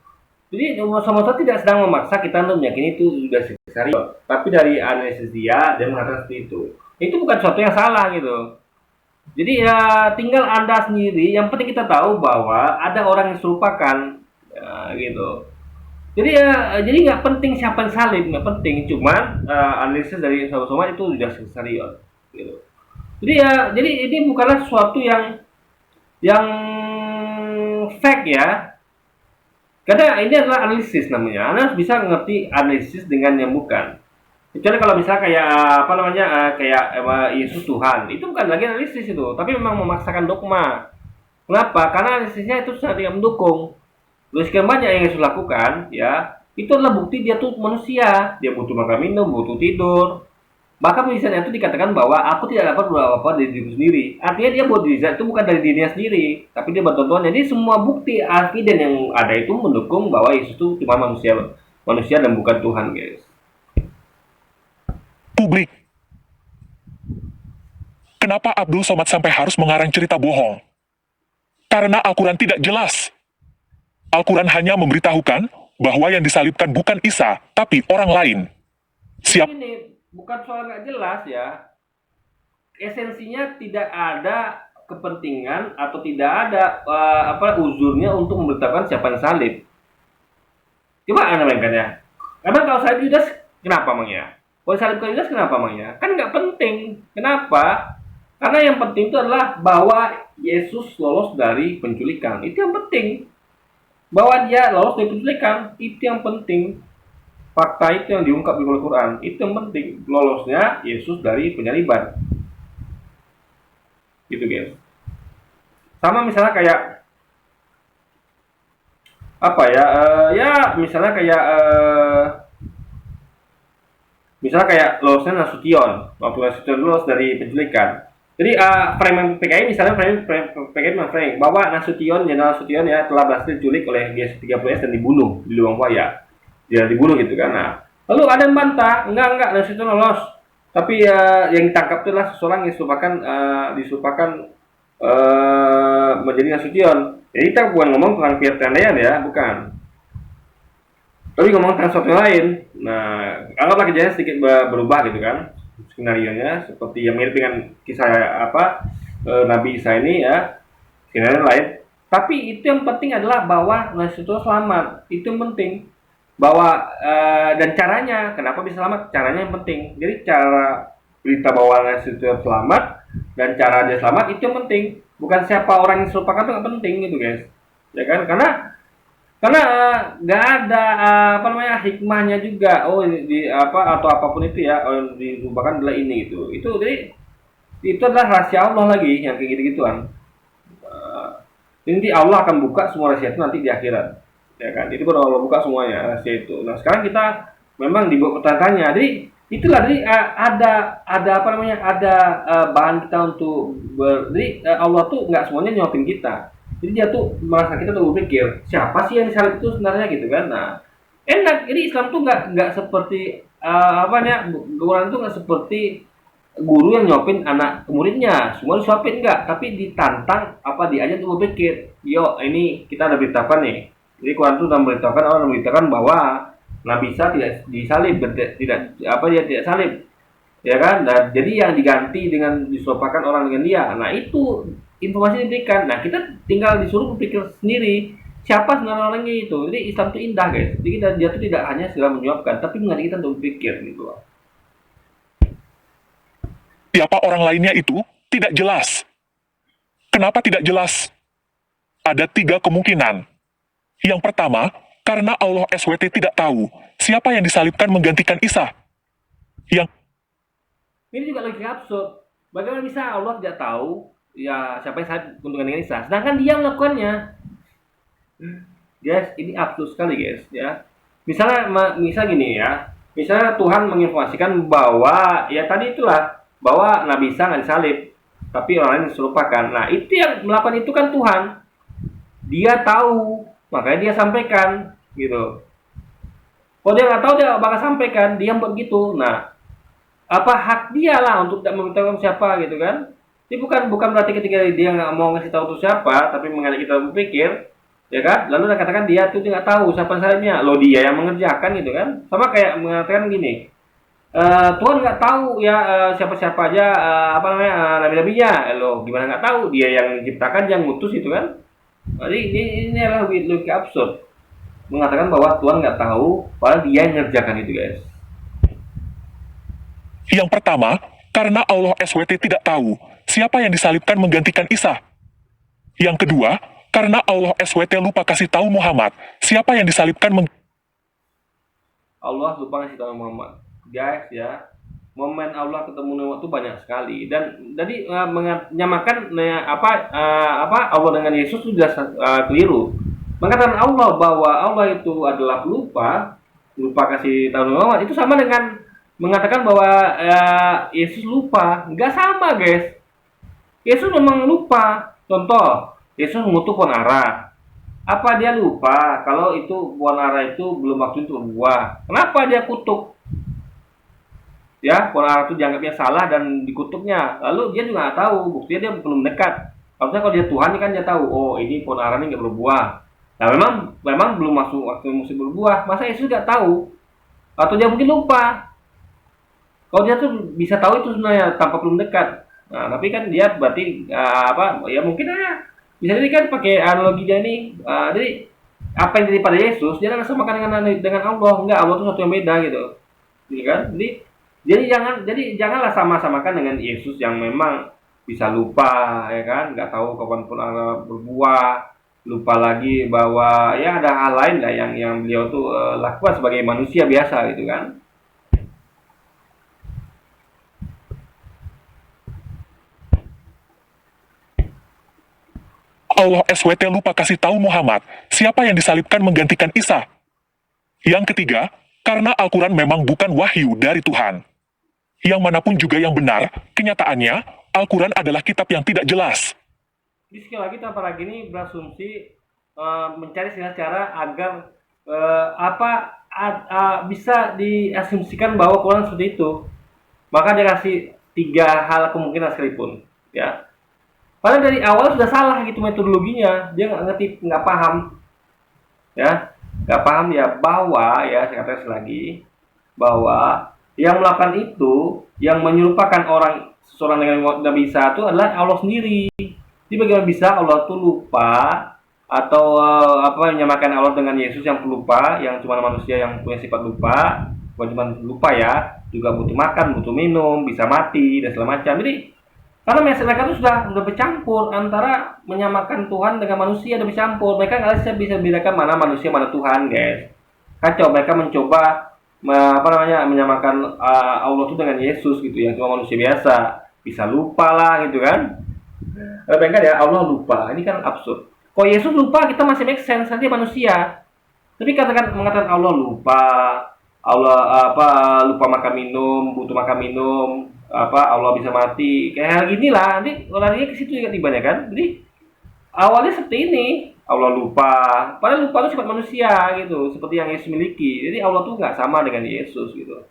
Jadi Somad tidak sedang memaksa kita untuk meyakini itu sudah Iskariot. Tapi dari analisis dia mengatakan seperti itu. Itu bukan sesuatu yang salah gitu. Jadi ya tinggal Anda sendiri, yang penting kita tahu bahwa ada orang yang serupakan ya, gitu. Jadi nggak penting siapa yang salib, nggak penting, cuman analisis dari Somad itu sudah Iskariot gitu. Jadi ini bukanlah sesuatu yang fake ya. Karena ini adalah analisis namanya. Anda harus bisa mengerti analisis dengan yang bukan. Kecuali kalau misalnya kayak Yesus Tuhan, itu bukan lagi analisis itu, tapi memang memaksakan dogma. Kenapa? Karena analisisnya itu sangat tidak mendukung. Sekian banyak yang Yesus lakukan, ya, itu adalah bukti dia tuh manusia. Dia butuh makan minum, butuh tidur. Bahkan misalnya itu dikatakan bahwa aku tidak dapat berbuat apa dari diriku sendiri. Artinya dia buat diri itu bukan dari dirinya sendiri, tapi dia bertonton. Jadi semua bukti evidence yang ada itu mendukung bahwa Yesus itu cuma manusia dan bukan Tuhan, guys. Publik. Kenapa Abdul Somad sampai harus mengarang cerita bohong? Karena Al-Quran tidak jelas. Al-Quran hanya memberitahukan bahwa yang disalibkan bukan Isa, tapi orang lain. bukan soal nggak jelas ya. Esensinya tidak ada kepentingan atau tidak ada uzurnya untuk memberitahukan siapa yang salib. Coba anda bayangkan ya. Karena kalau salib Yudas, kenapa emangnya? Kalau salib Yudas, kenapa emangnya? Kan nggak penting. Kenapa? Karena yang penting itu adalah bahwa Yesus lolos dari penculikan. Itu yang penting. Bahwa dia lolos dari penculikan, itu yang penting. Fakta itu yang diungkap di Al-Quran. Itu yang penting. Lolosnya Yesus dari penyaliban. Gitu guys. Sama misalnya kayak apa ya? Ya misalnya kayak lolosnya Nasution. Waktu Nasution lolos dari penculikan. Jadi frame PKI misalnya frame PKI bahwa Nasution, Jenderal Nasution ya telah berhasil diculik oleh GS-30S dan dibunuh di Luang Buaya. Dia dibunuh gitu kan. Nah, lalu ada yang bantah, enggak Nasution lolos. Tapi yang ditangkap itu adalah seseorang yang disuruhkan menjadi Nasution. Jadi kita bukan ngomong tentang pihak Tendayan ya, bukan. Tapi ngomong tentang sesuatu yang lain. Nah, anggaplah kejadian sedikit berubah gitu kan. Skenario-nya seperti yang mirip dengan kisah Nabi Isa ini ya, skenario lain. Tapi itu yang penting adalah bahwa Nasution selamat. Itu yang penting. Bahwa dan caranya, kenapa bisa selamat? Caranya yang penting. Jadi cara berita bahwa Nasution selamat dan cara dia selamat itu yang penting. Bukan siapa orang yang serupakan itu nggak penting gitu guys. Ya kan? Karena nggak ada hikmahnya juga atau apapun itu ya dirupakan adalah ini gitu jadi itu adalah rahasia Allah lagi yang kayak gitu-gituan. Nanti Allah akan buka semua rahasia itu nanti di akhirat ya kan, itu baru Allah buka semuanya rahasia itu. Nah sekarang kita memang dibuat pertanyaannya, jadi itulah jadi ada bahan kita untuk jadi Allah tuh nggak semuanya nyuapin kita. Jadi dia tuh merasa kita tuh berpikir siapa sih yang disalib itu sebenarnya gitu kan. Nah enak, jadi Islam tuh nggak seperti Quran tuh nggak seperti guru yang nyopin anak muridnya semua disuapin, enggak, tapi ditantang diajak untuk berpikir. Yo ini kita ada beritakan nih, jadi Quran tuh udah memberitakan bahwa Nabi Isa tidak disalib, dia tidak salib ya kan. Dan jadi yang diganti dengan disuapkan orang dengan dia. Nah itu informasi diberikan. Nah kita tinggal disuruh berpikir sendiri siapa sebenarnya orangnya itu. Jadi Islam itu indah guys. Jadi dia tuh tidak hanya segera menyuapkan, tapi mengajak kita untuk berpikir gitu loh. Siapa orang lainnya itu tidak jelas. Kenapa tidak jelas? Ada 3 kemungkinan. Yang pertama, karena Allah SWT tidak tahu siapa yang disalibkan menggantikan Isa. Ini juga logika absurd. Bagaimana bisa Allah tidak tahu ya siapa yang salib untuk dengan Isa, sedangkan dia melakukannya? Guys, ini absurd sekali guys ya. Misal gini ya. Misalnya Tuhan menginformasikan bahwa ya tadi itulah bahwa Nabi Isa nggak disalib, tapi orang lain diserupakan. Nah itu yang melakukan itu kan Tuhan. Dia tahu, makanya dia sampaikan gitu. Kalau dia nggak tahu dia bakal sampaikan, dia begitu. Nah apa hak dia lah untuk tidak memberitahukan siapa gitu kan. Ini bukan berarti ketika dia nggak mau ngasih tahu itu siapa, tapi mengajak kita berpikir ya kan. Lalu dia katakan dia tuh nggak tahu siapa salibnya, lo dia yang mengerjakan gitu kan. Sama kayak mengatakan gini, Tuhan nggak tahu ya siapa-siapa aja nabi-nabinya. Lo gimana nggak tahu? Dia yang menciptakan, yang ngutus itu kan. Jadi ini adalah logika absurd mengatakan bahwa Tuhan nggak tahu, padahal dia yang mengerjakan itu guys. Yang pertama, karena Allah SWT tidak tahu siapa yang disalibkan menggantikan Isa. Yang kedua, karena Allah SWT lupa kasih tahu Muhammad siapa yang disalibkan Allah lupa kasih tahu Muhammad. Guys ya, momen Allah ketemu Muhammad itu banyak sekali, dan jadi menyamakan Allah dengan Yesus sudah keliru. Mengatakan Allah bahwa Allah itu adalah lupa kasih tahu Muhammad itu sama dengan mengatakan bahwa Yesus lupa. Nggak sama guys. Yesus memang lupa. Contoh, Yesus mengutuk pohon ara. Apa dia lupa kalau itu pohon ara itu belum waktu itu berbuah? Kenapa dia kutuk? Ya, pohon ara itu dianggapnya salah dan dikutuknya. Lalu dia juga nggak tahu, buktinya dia belum mendekat. Harusnya kalau dia Tuhan kan dia tahu, oh ini pohon ara ini nggak berbuah. Nah memang belum masuk waktu musim berbuah. Masa Yesus nggak tahu? Atau dia mungkin lupa? Kalau dia tuh bisa tahu itu sebenarnya tanpa perlu dekat. Nah, tapi kan dia berarti ya mungkin bisa jadi kan pakai analogi dia nih. Jadi apa yang jadi pada Yesus dia langsung makan dengan Allah. Enggak, Allah itu satu yang beda gitu. Gitu kan? Jadi janganlah sama-samakan dengan Yesus yang memang bisa lupa ya kan, nggak tahu kapan pun Allah berbuah, lupa lagi bahwa ya ada hal lain lah yang beliau tuh lakukan sebagai manusia biasa gitu kan. Allah SWT lupa kasih tahu Muhammad siapa yang disalibkan menggantikan Isa. Yang ketiga, karena Al-Quran memang bukan wahyu dari Tuhan. Yang manapun juga yang benar, kenyataannya, Al-Quran adalah kitab yang tidak jelas. Jadi sekali lagi tanpa lagi ini berasumsi mencari segala cara agar bisa diasumsikan bahwa Quran seperti itu. Maka dia kasih 3 hal kemungkinan sekalipun, ya. Padahal dari awal sudah salah gitu metodologinya, dia nggak ngerti, nggak paham, ya, nggak paham ya bahwa ya saya katakan lagi bahwa yang melakukan itu, yang menyerupakan seseorang dengan Nabi Isa itu adalah Allah sendiri. Jadi bagaimana bisa Allah tuh lupa atau menyamakan Allah dengan Yesus yang pelupa, yang cuma manusia yang punya sifat lupa, bukan cuma lupa ya, juga butuh makan, butuh minum, bisa mati dan segala macam. Jadi karena mereka itu sudah bercampur antara menyamakan Tuhan dengan manusia, udah bercampur. Mereka nggak bisa bedakan mana manusia mana Tuhan, guys. Kacau, mereka mencoba menyamakan Allah itu dengan Yesus gitu, yang cuma manusia biasa, bisa lupa lah gitu kan. Bayangkan ya, Allah lupa, ini kan absurd. Kalau Yesus lupa kita masih make sense, dia manusia. Tapi mengatakan Allah lupa, Allah lupa makan minum, butuh makan minum, Allah bisa mati, kayak gini lah, nanti larinya ke situ juga tibanya kan. Jadi awalnya seperti ini, Allah lupa, padahal lupa itu sifat manusia gitu, seperti yang Yesus miliki. Jadi Allah tuh nggak sama dengan Yesus gitu.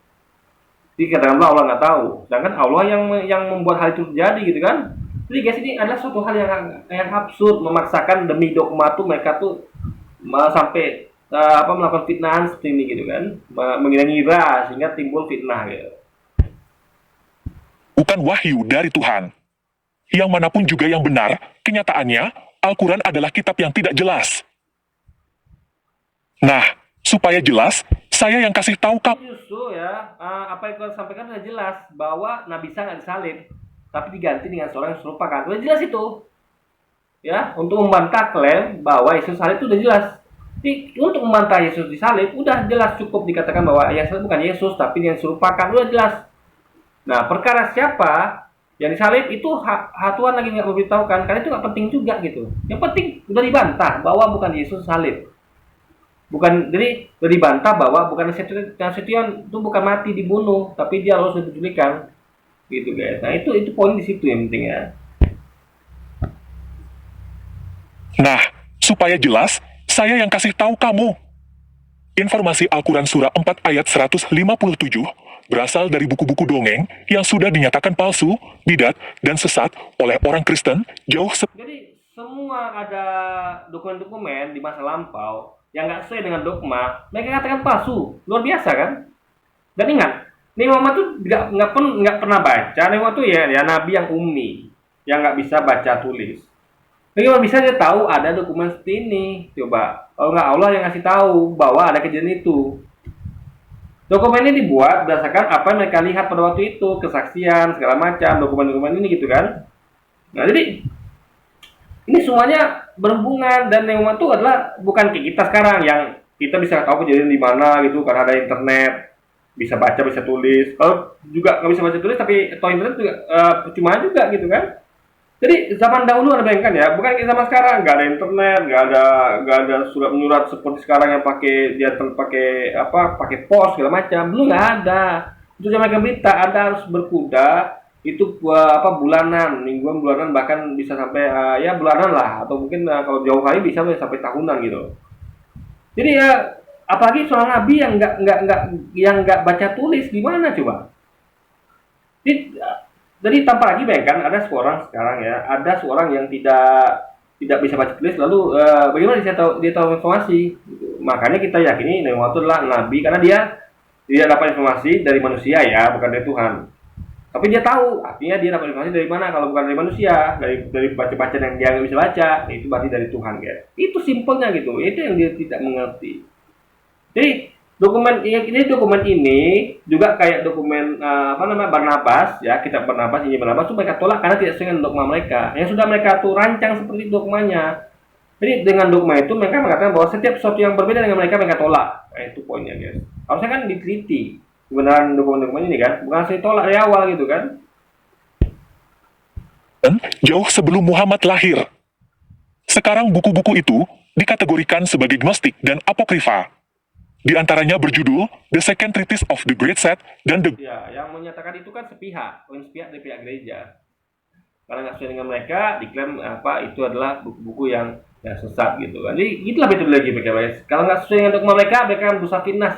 Jadi katakanlah Allah nggak tahu, sedangkan Allah yang membuat hal itu terjadi gitu kan. Jadi guys, ini adalah suatu hal yang absurd, memaksakan demi dogma tuh mereka tuh sampai melakukan fitnahan seperti ini gitu kan, mengira-ngira sehingga timbul fitnah gitu. Bukan wahyu dari Tuhan. Yang manapun juga yang benar, kenyataannya, Al-Quran adalah kitab yang tidak jelas. Nah, supaya jelas, saya yang kasih tahu kamu. Justru ya, apa yang kau sampaikan sudah jelas, bahwa Nabi Isa nggak disalib, tapi diganti dengan seorang yang serupa kan. Sudah jelas itu. Ya, untuk membantah klaim bahwa Yesus salib itu sudah jelas. Jadi, untuk membantah Yesus disalib, udah jelas, cukup dikatakan bahwa Yesus bukan Yesus, tapi yang serupakan, udah jelas. Nah, perkara siapa yang disalib itu Tuhan lagi nggak memberitahukan, karena itu nggak penting juga gitu. Yang penting udah dibantah bahwa bukan Yesus salib. Bukan, jadi udah dibantah bahwa bukan Nasution itu bukan mati dibunuh, tapi dia harus diculikan. Gitu guys. Nah, itu poin di situ yang penting ya. Nah, supaya jelas, saya yang kasih tahu kamu. Informasi Al-Quran Surah 4 ayat 157 berasal dari buku-buku dongeng yang sudah dinyatakan palsu, bidat, dan sesat oleh orang Kristen Jadi semua ada dokumen-dokumen di masa lampau yang nggak sesuai dengan dogma, mereka katakan palsu, luar biasa kan? Dan ingat, Nabi Muhammad tuh nggak pernah baca. Nabi Muhammad tuh ya nabi yang ummi, yang nggak bisa baca tulis. Bagaimana bisa dia tahu ada dokumen seperti ini? Coba, kalau nggak Allah yang ngasih tahu bahwa ada kejadian itu. Dokumen ini dibuat berdasarkan apa yang mereka lihat pada waktu itu, kesaksian, segala macam, dokumen-dokumen ini gitu kan. Nah, jadi ini semuanya berhubungan, dan yang itu adalah bukan kayak kita sekarang yang kita bisa tahu kejadian di mana gitu karena ada internet, bisa baca, bisa tulis. Kalau juga nggak bisa baca tulis tapi atau internet juga percuma juga gitu kan. Jadi zaman dahulu ada, bayangkan ya, bukan kayak zaman sekarang, nggak ada internet, nggak ada surat menyurat seperti sekarang yang pakai pos segala macam, belum, nggak ada. Itu zaman berita, Anda harus berkuda itu bulanan, mingguan, bulanan, bahkan bisa sampai ya bulanan lah, atau mungkin kalau jauh hari bisa sampai tahunan gitu. Jadi apalagi seorang nabi yang nggak baca tulis, gimana coba? Jadi tanpa lagi bayangkan ada seorang yang tidak bisa baca tulis, lalu bagaimana dia tahu informasi? Makanya kita yakini Nabi Muhammad adalah nabi karena dia Dia dapat informasi dari manusia ya, bukan dari Tuhan. Tapi dia tahu, artinya dia dapat informasi dari mana kalau bukan dari manusia, dari baca-baca yang dia nggak bisa baca, itu berarti dari Tuhan guys. Itu simpelnya gitu, itu yang dia tidak mengerti. Jadi dokumen ini juga kayak dokumen Barnabas ya, kitab Barnabas, Injil Barnabas itu mereka tolak karena tidak sesuai dengan dogma mereka. Yang sudah mereka tuh rancang seperti dogmanya. Jadi dengan dogma itu mereka mengatakan bahwa setiap sesuatu yang berbeda dengan mereka tolak. Nah, itu poinnya guys. Harusnya kan diteliti kebenaran dokumen-dokumen ini kan, bukan asli tolak dari awal gitu kan. Dan jauh sebelum Muhammad lahir. Sekarang buku-buku itu dikategorikan sebagai gnostik dan apokrifa. Di antaranya berjudul The Second Treatise of the Great Set dan The... Ya, yang menyatakan itu kan sepihak dari pihak gereja. Karena nggak sesuai dengan mereka, diklaim itu adalah buku-buku yang sesat gitu kan. Jadi itulah metodologi mereka guys. Kalau nggak sesuai dengan dogma mereka berusaha fitnah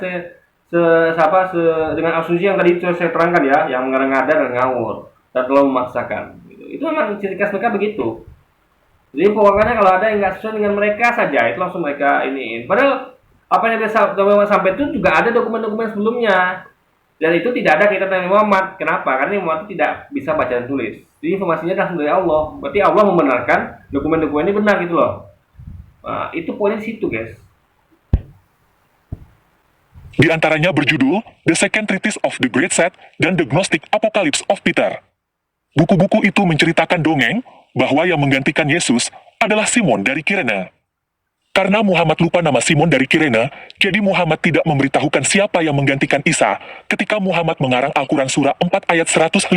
dengan asumsi yang tadi itu saya terangkan ya, yang mengada-ngada dan ngawur dan terlalu memaksakan. Gitu. Itu memang ciri khas mereka begitu. Jadi pokoknya kalau ada yang nggak sesuai dengan mereka saja, itu langsung mereka iniin. Padahal apa yang biasa sampai itu juga ada dokumen-dokumen sebelumnya. Dan itu tidak ada kaitan dengan Muhammad. Kenapa? Karena Muhammad itu tidak bisa baca dan tulis. Jadi informasinya langsung dari Allah. Berarti Allah membenarkan dokumen-dokumen ini benar gitu loh. Nah, itu poinnya di situ guys. Di antaranya berjudul The Second Treatise of the Great Set dan The Gnostic Apocalypse of Peter. Buku-buku itu menceritakan dongeng bahwa yang menggantikan Yesus adalah Simon dari Kirene. Karena Muhammad lupa nama Simon dari Kirene, jadi Muhammad tidak memberitahukan siapa yang menggantikan Isa ketika Muhammad mengarang Al-Quran Surah 4 ayat 157.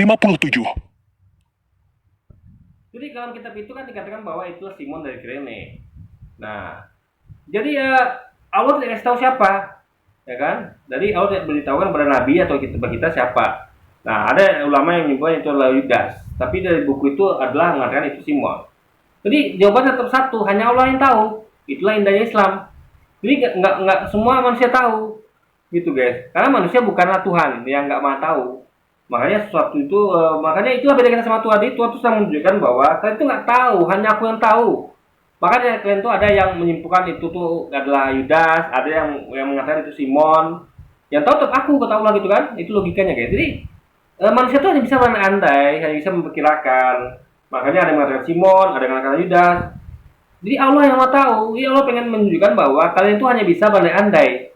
Jadi dalam kitab itu kan dikatakan bahwa itu Simon dari Kirene. Nah, jadi ya Allah tidak kasih tahu siapa, ya kan? Jadi Allah tidak beritahukan kepada Nabi atau kita siapa. Nah, ada ulama yang menyebutkan itu adalah Yudas, tapi dari buku itu adalah mengatakan itu Simon. Jadi jawabannya tetap satu, hanya Allah yang tahu. Itulah indahnya Islam. Jadi nggak semua manusia tahu, gitu guys. Karena manusia bukanlah Tuhan yang nggak mau tahu. Makanya sesuatu itu, makanya itulah beda kita sama Tuhan. Tuhan itu sedang menunjukkan bahwa kalian itu nggak tahu, hanya aku yang tahu. Makanya kalian tuh ada yang menyimpulkan itu tuh adalah Yudas, ada yang mengatakan itu Simon. Yang tahu tetap aku, kata Allah gitu kan. Itu logikanya guys. Jadi manusia tuh hanya bisa berandai, hanya bisa memperkirakan. Makanya ada yang mengatakan Simon, ada yang mengatakan Yudas. Jadi Allah yang mau tahu, Allah pengen menunjukkan bahwa kalian itu hanya bisa berandai-andai.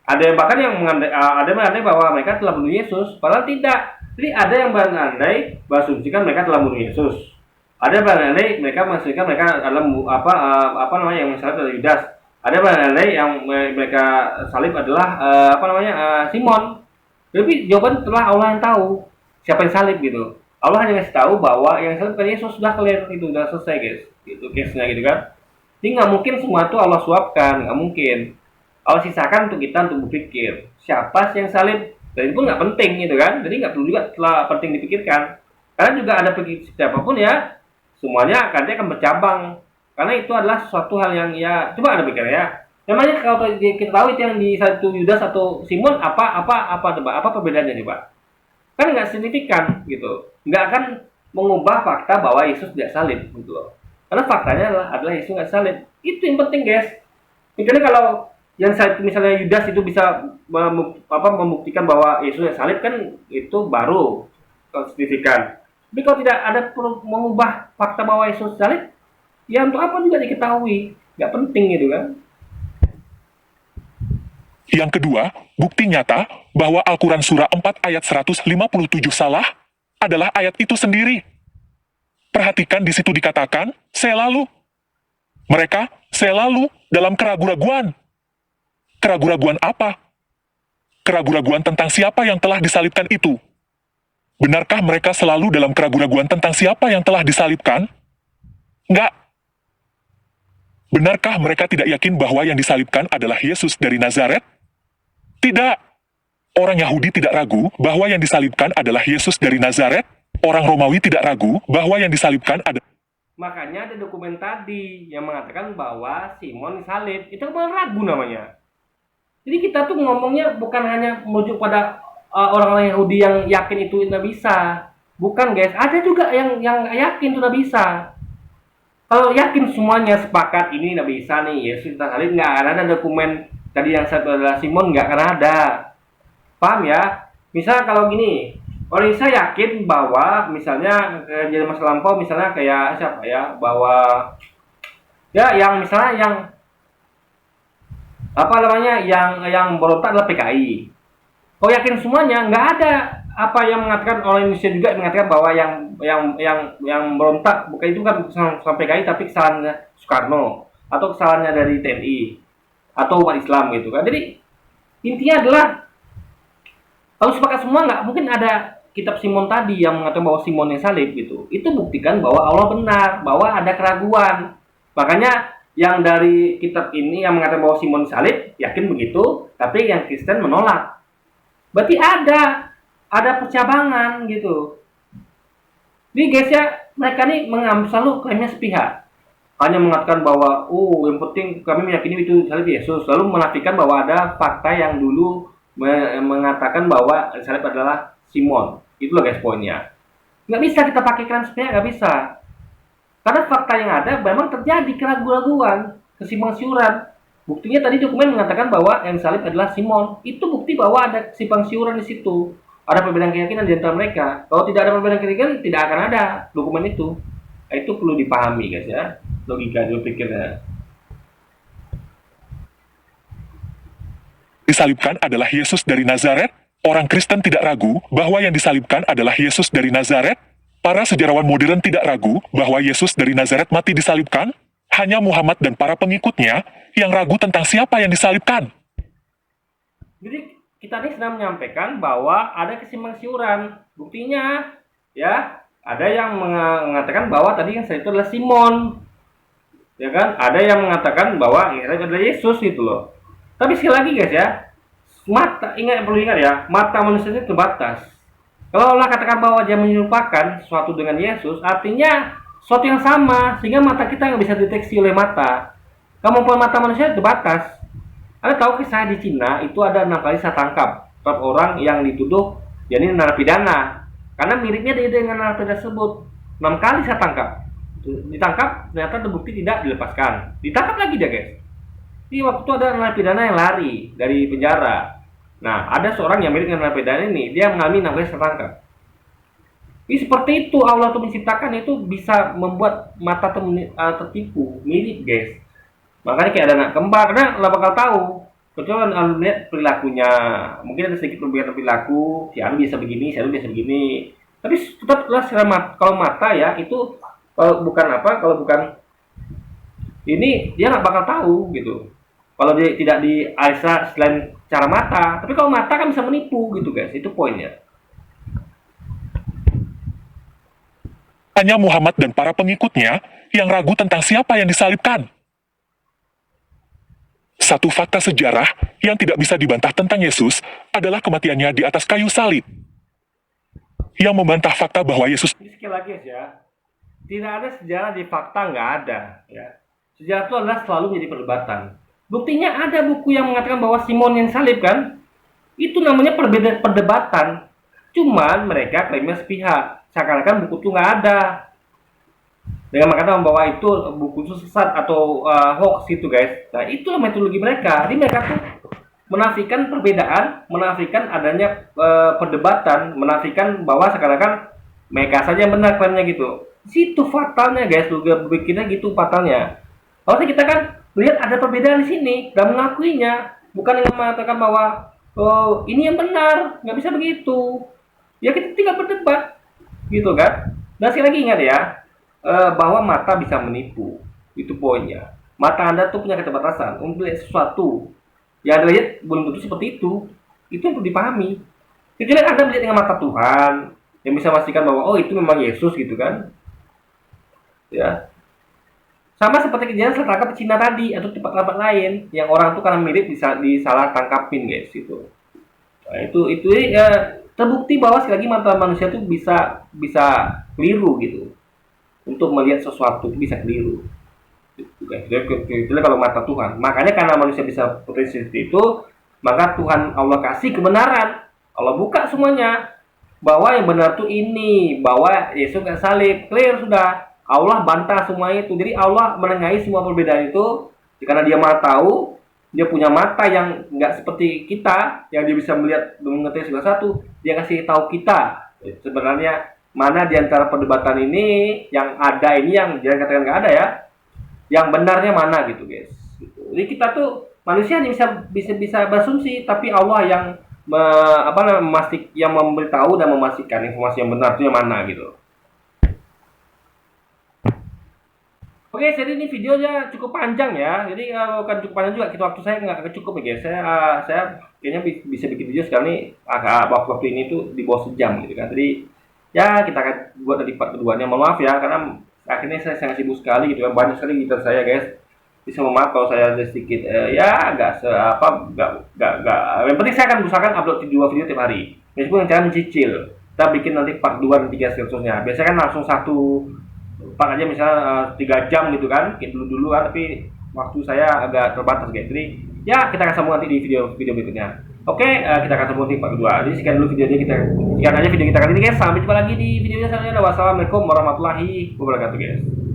Ada yang bahkan yang mengandai bahwa mereka telah bunuh Yesus, padahal tidak. Jadi ada yang berandai berasumsikan mereka telah bunuh Yesus. Ada yang berandai mereka mengasumsikan mereka adalah yang salib adalah Yudas. Ada berandai yang mereka salib adalah Simon. Tapi jawaban telah Allah yang tahu siapa yang salib gitu. Allah hanya ngasih tahu bahwa yang salib kan Yesus, sudah clear, itu sudah selesai guys. Itu case-nya gitu kan. Jadi nggak mungkin semua itu Allah suapkan, nggak mungkin. Allah sisakan untuk kita untuk berpikir siapa sih yang salib, dan itu pun nggak penting gitu kan. Jadi nggak perlu juga telah penting dipikirkan. Karena juga ada siapapun ya, semuanya akan bercabang. Karena itu adalah suatu hal yang ya coba Anda pikir ya. Namanya kalau kita tahu itu yang di satu Yudas atau Simon apa perbedaannya coba? Kan nggak signifikan gitu, nggak akan mengubah fakta bahwa Yesus tidak salib gitu loh. Karena faktanya adalah Yesus nggak salib. Itu yang penting guys. Misalnya kalau yang salib misalnya Yudas itu bisa membuktikan bahwa Yesus tidak salib, kan itu baru signifikan. Tapi kalau tidak ada mengubah fakta bahwa Yesus salib, ya untuk apa juga diketahui, nggak penting gitu kan. Yang kedua, bukti nyata bahwa Al-Quran Surah 4 ayat 157 salah adalah ayat itu sendiri. Perhatikan di situ dikatakan, selalu. Mereka selalu dalam keraguan-raguan. Keraguan-raguan apa? Keraguan-raguan tentang siapa yang telah disalibkan itu. Benarkah mereka selalu dalam keraguan-raguan tentang siapa yang telah disalibkan? Enggak. Benarkah mereka tidak yakin bahwa yang disalibkan adalah Yesus dari Nazaret? Tidak. Orang Yahudi tidak ragu bahwa yang disalibkan adalah Yesus dari Nazaret. Orang Romawi tidak ragu bahwa yang disalibkan adalah... Makanya ada dokumen tadi yang mengatakan bahwa Simon disalib. Itu kan ragu namanya. Jadi kita tuh ngomongnya bukan hanya merujuk pada orang-orang Yahudi yang yakin itu tidak bisa. Bukan guys, ada juga yang yakin itu tidak bisa. Kalau yakin semuanya sepakat ini tidak bisa nih, Yesus kita salib, nggak ada dokumen tadi yang saya adalah Simon, nggak akan ada. Paham ya? Misal kalau gini, orang Indonesia yakin bahwa misalnya jadi masa lampau misalnya kayak siapa ya, bahwa ya yang misalnya yang apa namanya yang berontak adalah PKI. Kau yakin semuanya? Nggak ada apa yang mengatakan orang Indonesia juga mengatakan bahwa yang berontak bukan itu kan kesalahan PKI tapi kesalahannya Soekarno atau kesalahannya dari TNI atau umat Islam gitu kan. Jadi intinya adalah kalau sepakat semua nggak mungkin ada kitab Simon tadi yang mengatakan bahwa Simon yang salib gitu. Itu buktikan bahwa Allah benar, bahwa ada keraguan. Makanya yang dari kitab ini yang mengatakan bahwa Simon salib yakin begitu, tapi yang Kristen menolak. Berarti ada percabangan gitu. Jadi guys ya, mereka nih mengambil selalu klaimnya sepihak. Hanya mengatakan bahwa, yang penting kami meyakini itu salib Yesus. Lalu menafikan bahwa ada fakta yang dulu mengatakan bahwa salib adalah Simon. Itulah guys poinnya. Nggak bisa kita pakai klaim sepihak, nggak bisa. Karena fakta yang ada memang terjadi keraguan-keraguan, kesimpang siuran. Buktinya tadi dokumen mengatakan bahwa yang salib adalah Simon. Itu bukti bahwa ada kesimpang siuran di situ. Ada perbedaan keyakinan di antara mereka. Kalau tidak ada perbedaan keyakinan, tidak akan ada dokumen itu. Itu perlu dipahami guys ya. Logika pikirnya. Disalibkan adalah Yesus dari Nazaret. Orang Kristen tidak ragu bahwa yang disalibkan adalah Yesus dari Nazaret. Para sejarawan modern tidak ragu bahwa Yesus dari Nazaret mati disalibkan. Hanya Muhammad dan para pengikutnya yang ragu tentang siapa yang disalibkan. Jadi kita ini sedang menyampaikan bahwa ada kesimpang siuran. Buktinya ya ada yang mengatakan bahwa tadi yang salib itu adalah Simon. Ya kan? Ada yang mengatakan bahwa yang salib adalah Yesus gitu loh. Tapi sekali lagi guys ya, perlu ingat ya, mata manusia itu terbatas. Kalau Allah katakan bahwa dia menyerupakan sesuatu dengan Yesus, artinya sesuatu yang sama, sehingga mata kita nggak bisa deteksi oleh mata. Kemampuan mata manusia terbatas. Anda tahu kisah di Cina, itu ada 6 kali saya tangkap orang yang dituduh, ya ini narapidana. Karena miripnya dengan narapidana tersebut. 6 kali saya tangkap. Ditangkap, ternyata terbukti tidak dilepaskan. Ditangkap lagi dia guys. Di waktu itu ada narapidana yang lari dari penjara. Nah, ada seorang yang mirip dengan narapidana ini, dia mengalami 6 kali tertangkap. Ini seperti itu Allah tuh menciptakan itu bisa membuat mata tertipu, mirip guys. Makanya kayak ada anak kembar, karena nggak bakal tahu. Kecuali melihat perilakunya, mungkin ada sedikit perbedaan perilaku. Si Anu biasa begini, si Anu biasa begini. Tapi tetaplah kalau mata ya itu kalau bukan ini dia nggak bakal tahu gitu. Kalau dia tidak dialisa selain cara mata, tapi kalau mata kan bisa menipu gitu guys, itu poinnya. Hanya Muhammad dan para pengikutnya yang ragu tentang siapa yang disalibkan. Satu fakta sejarah yang tidak bisa dibantah tentang Yesus adalah kematiannya di atas kayu salib. Yang membantah fakta bahwa Yesus... Ini sekali lagi ya, tidak ada sejarah di fakta, nggak ada. Ya. Sejarah itu adalah selalu menjadi perdebatan. Buktinya ada buku yang mengatakan bahwa Simon yang salib kan, itu namanya perdebatan. Cuman mereka klaimnya sepihak, seakan-akan buku itu nggak ada. Dengan mengatakan bahwa itu buku itu sesat atau hoax gitu guys. Nah itulah metodologi mereka. Jadi mereka tuh menafikan perbedaan, menafikan adanya perdebatan, menafikan bahwa seakan-akan mereka saja benar klaimnya gitu. Situ fatalnya guys, juga bikinnya gitu fatalnya. Harusnya kita kan lihat ada perbedaan di sini dan mengakuinya, bukan dengan mengatakan bahwa ini yang benar, nggak bisa begitu. Ya kita tinggal berdebat, gitu kan. Dan sekali lagi ingat ya, bahwa mata bisa menipu, itu poinnya. Mata Anda tuh punya keterbatasan untuk melihat sesuatu yang Anda lihat belum tentu seperti itu yang perlu dipahami. Kecuali Anda melihat dengan mata Tuhan yang bisa memastikan bahwa itu memang Yesus gitu kan, ya. Sama seperti kejadian setelah tangkap Cina tadi atau tempat-tempat lain yang orang tuh karena mirip disalah tangkapin guys gitu. Nah, itu ya terbukti bahwa sekali lagi mata manusia tuh bisa keliru gitu. Untuk melihat sesuatu itu bisa keliru. Itu kalau mata Tuhan. Makanya karena manusia bisa potensi itu, maka Tuhan Allah kasih kebenaran. Allah buka semuanya bahwa yang benar tuh ini, bahwa Yesus nggak salib, clear sudah. Allah bantah semua itu. Jadi Allah menengahi semua perbedaan itu karena dia maha tahu, dia punya mata yang nggak seperti kita, yang dia bisa melihat mengetahui segala satu. Dia kasih tahu kita sebenarnya mana di antara perdebatan ini yang ada, ini yang jangan katakan nggak ada ya, yang benarnya mana gitu guys. Jadi kita tuh manusia hanya bisa berasumsi, tapi Allah yang yang memberitahu dan memastikan informasi yang benar itu yang mana gitu. Oke, jadi ini videonya cukup panjang ya. Jadi bukan cukup panjang juga, kita waktu saya nggak cukup ya guys. Saya kayaknya bisa bikin video sekarang ini agak waktu ini tuh di bawah sejam gitu kan. Jadi ya kita akan buat dari part keduanya. Mohon maaf ya karena akhirnya saya sangat sibuk sekali gitu kan. Banyak sekali gitar saya guys. Bisa maaf kalau saya ada sedikit ya nggak yang penting saya akan berusahakan upload 2 video tiap hari meskipun yang cara mencicil. Kita bikin nanti part 2 dan 3 seterusnya. Biasanya kan langsung satu part aja misalnya 3 jam gitu kan, kayak dulu kan, tapi waktu saya agak terbatas guys. Jadi ya kita akan sambung nanti di video berikutnya. Oke, kita akan sambung di part 2. Jadi sekian dulu videonya, sekian aja video kita kali ini guys. Sampai jumpa lagi di videonya selanjutnya. Wassalamualaikum warahmatullahi wabarakatuh guys.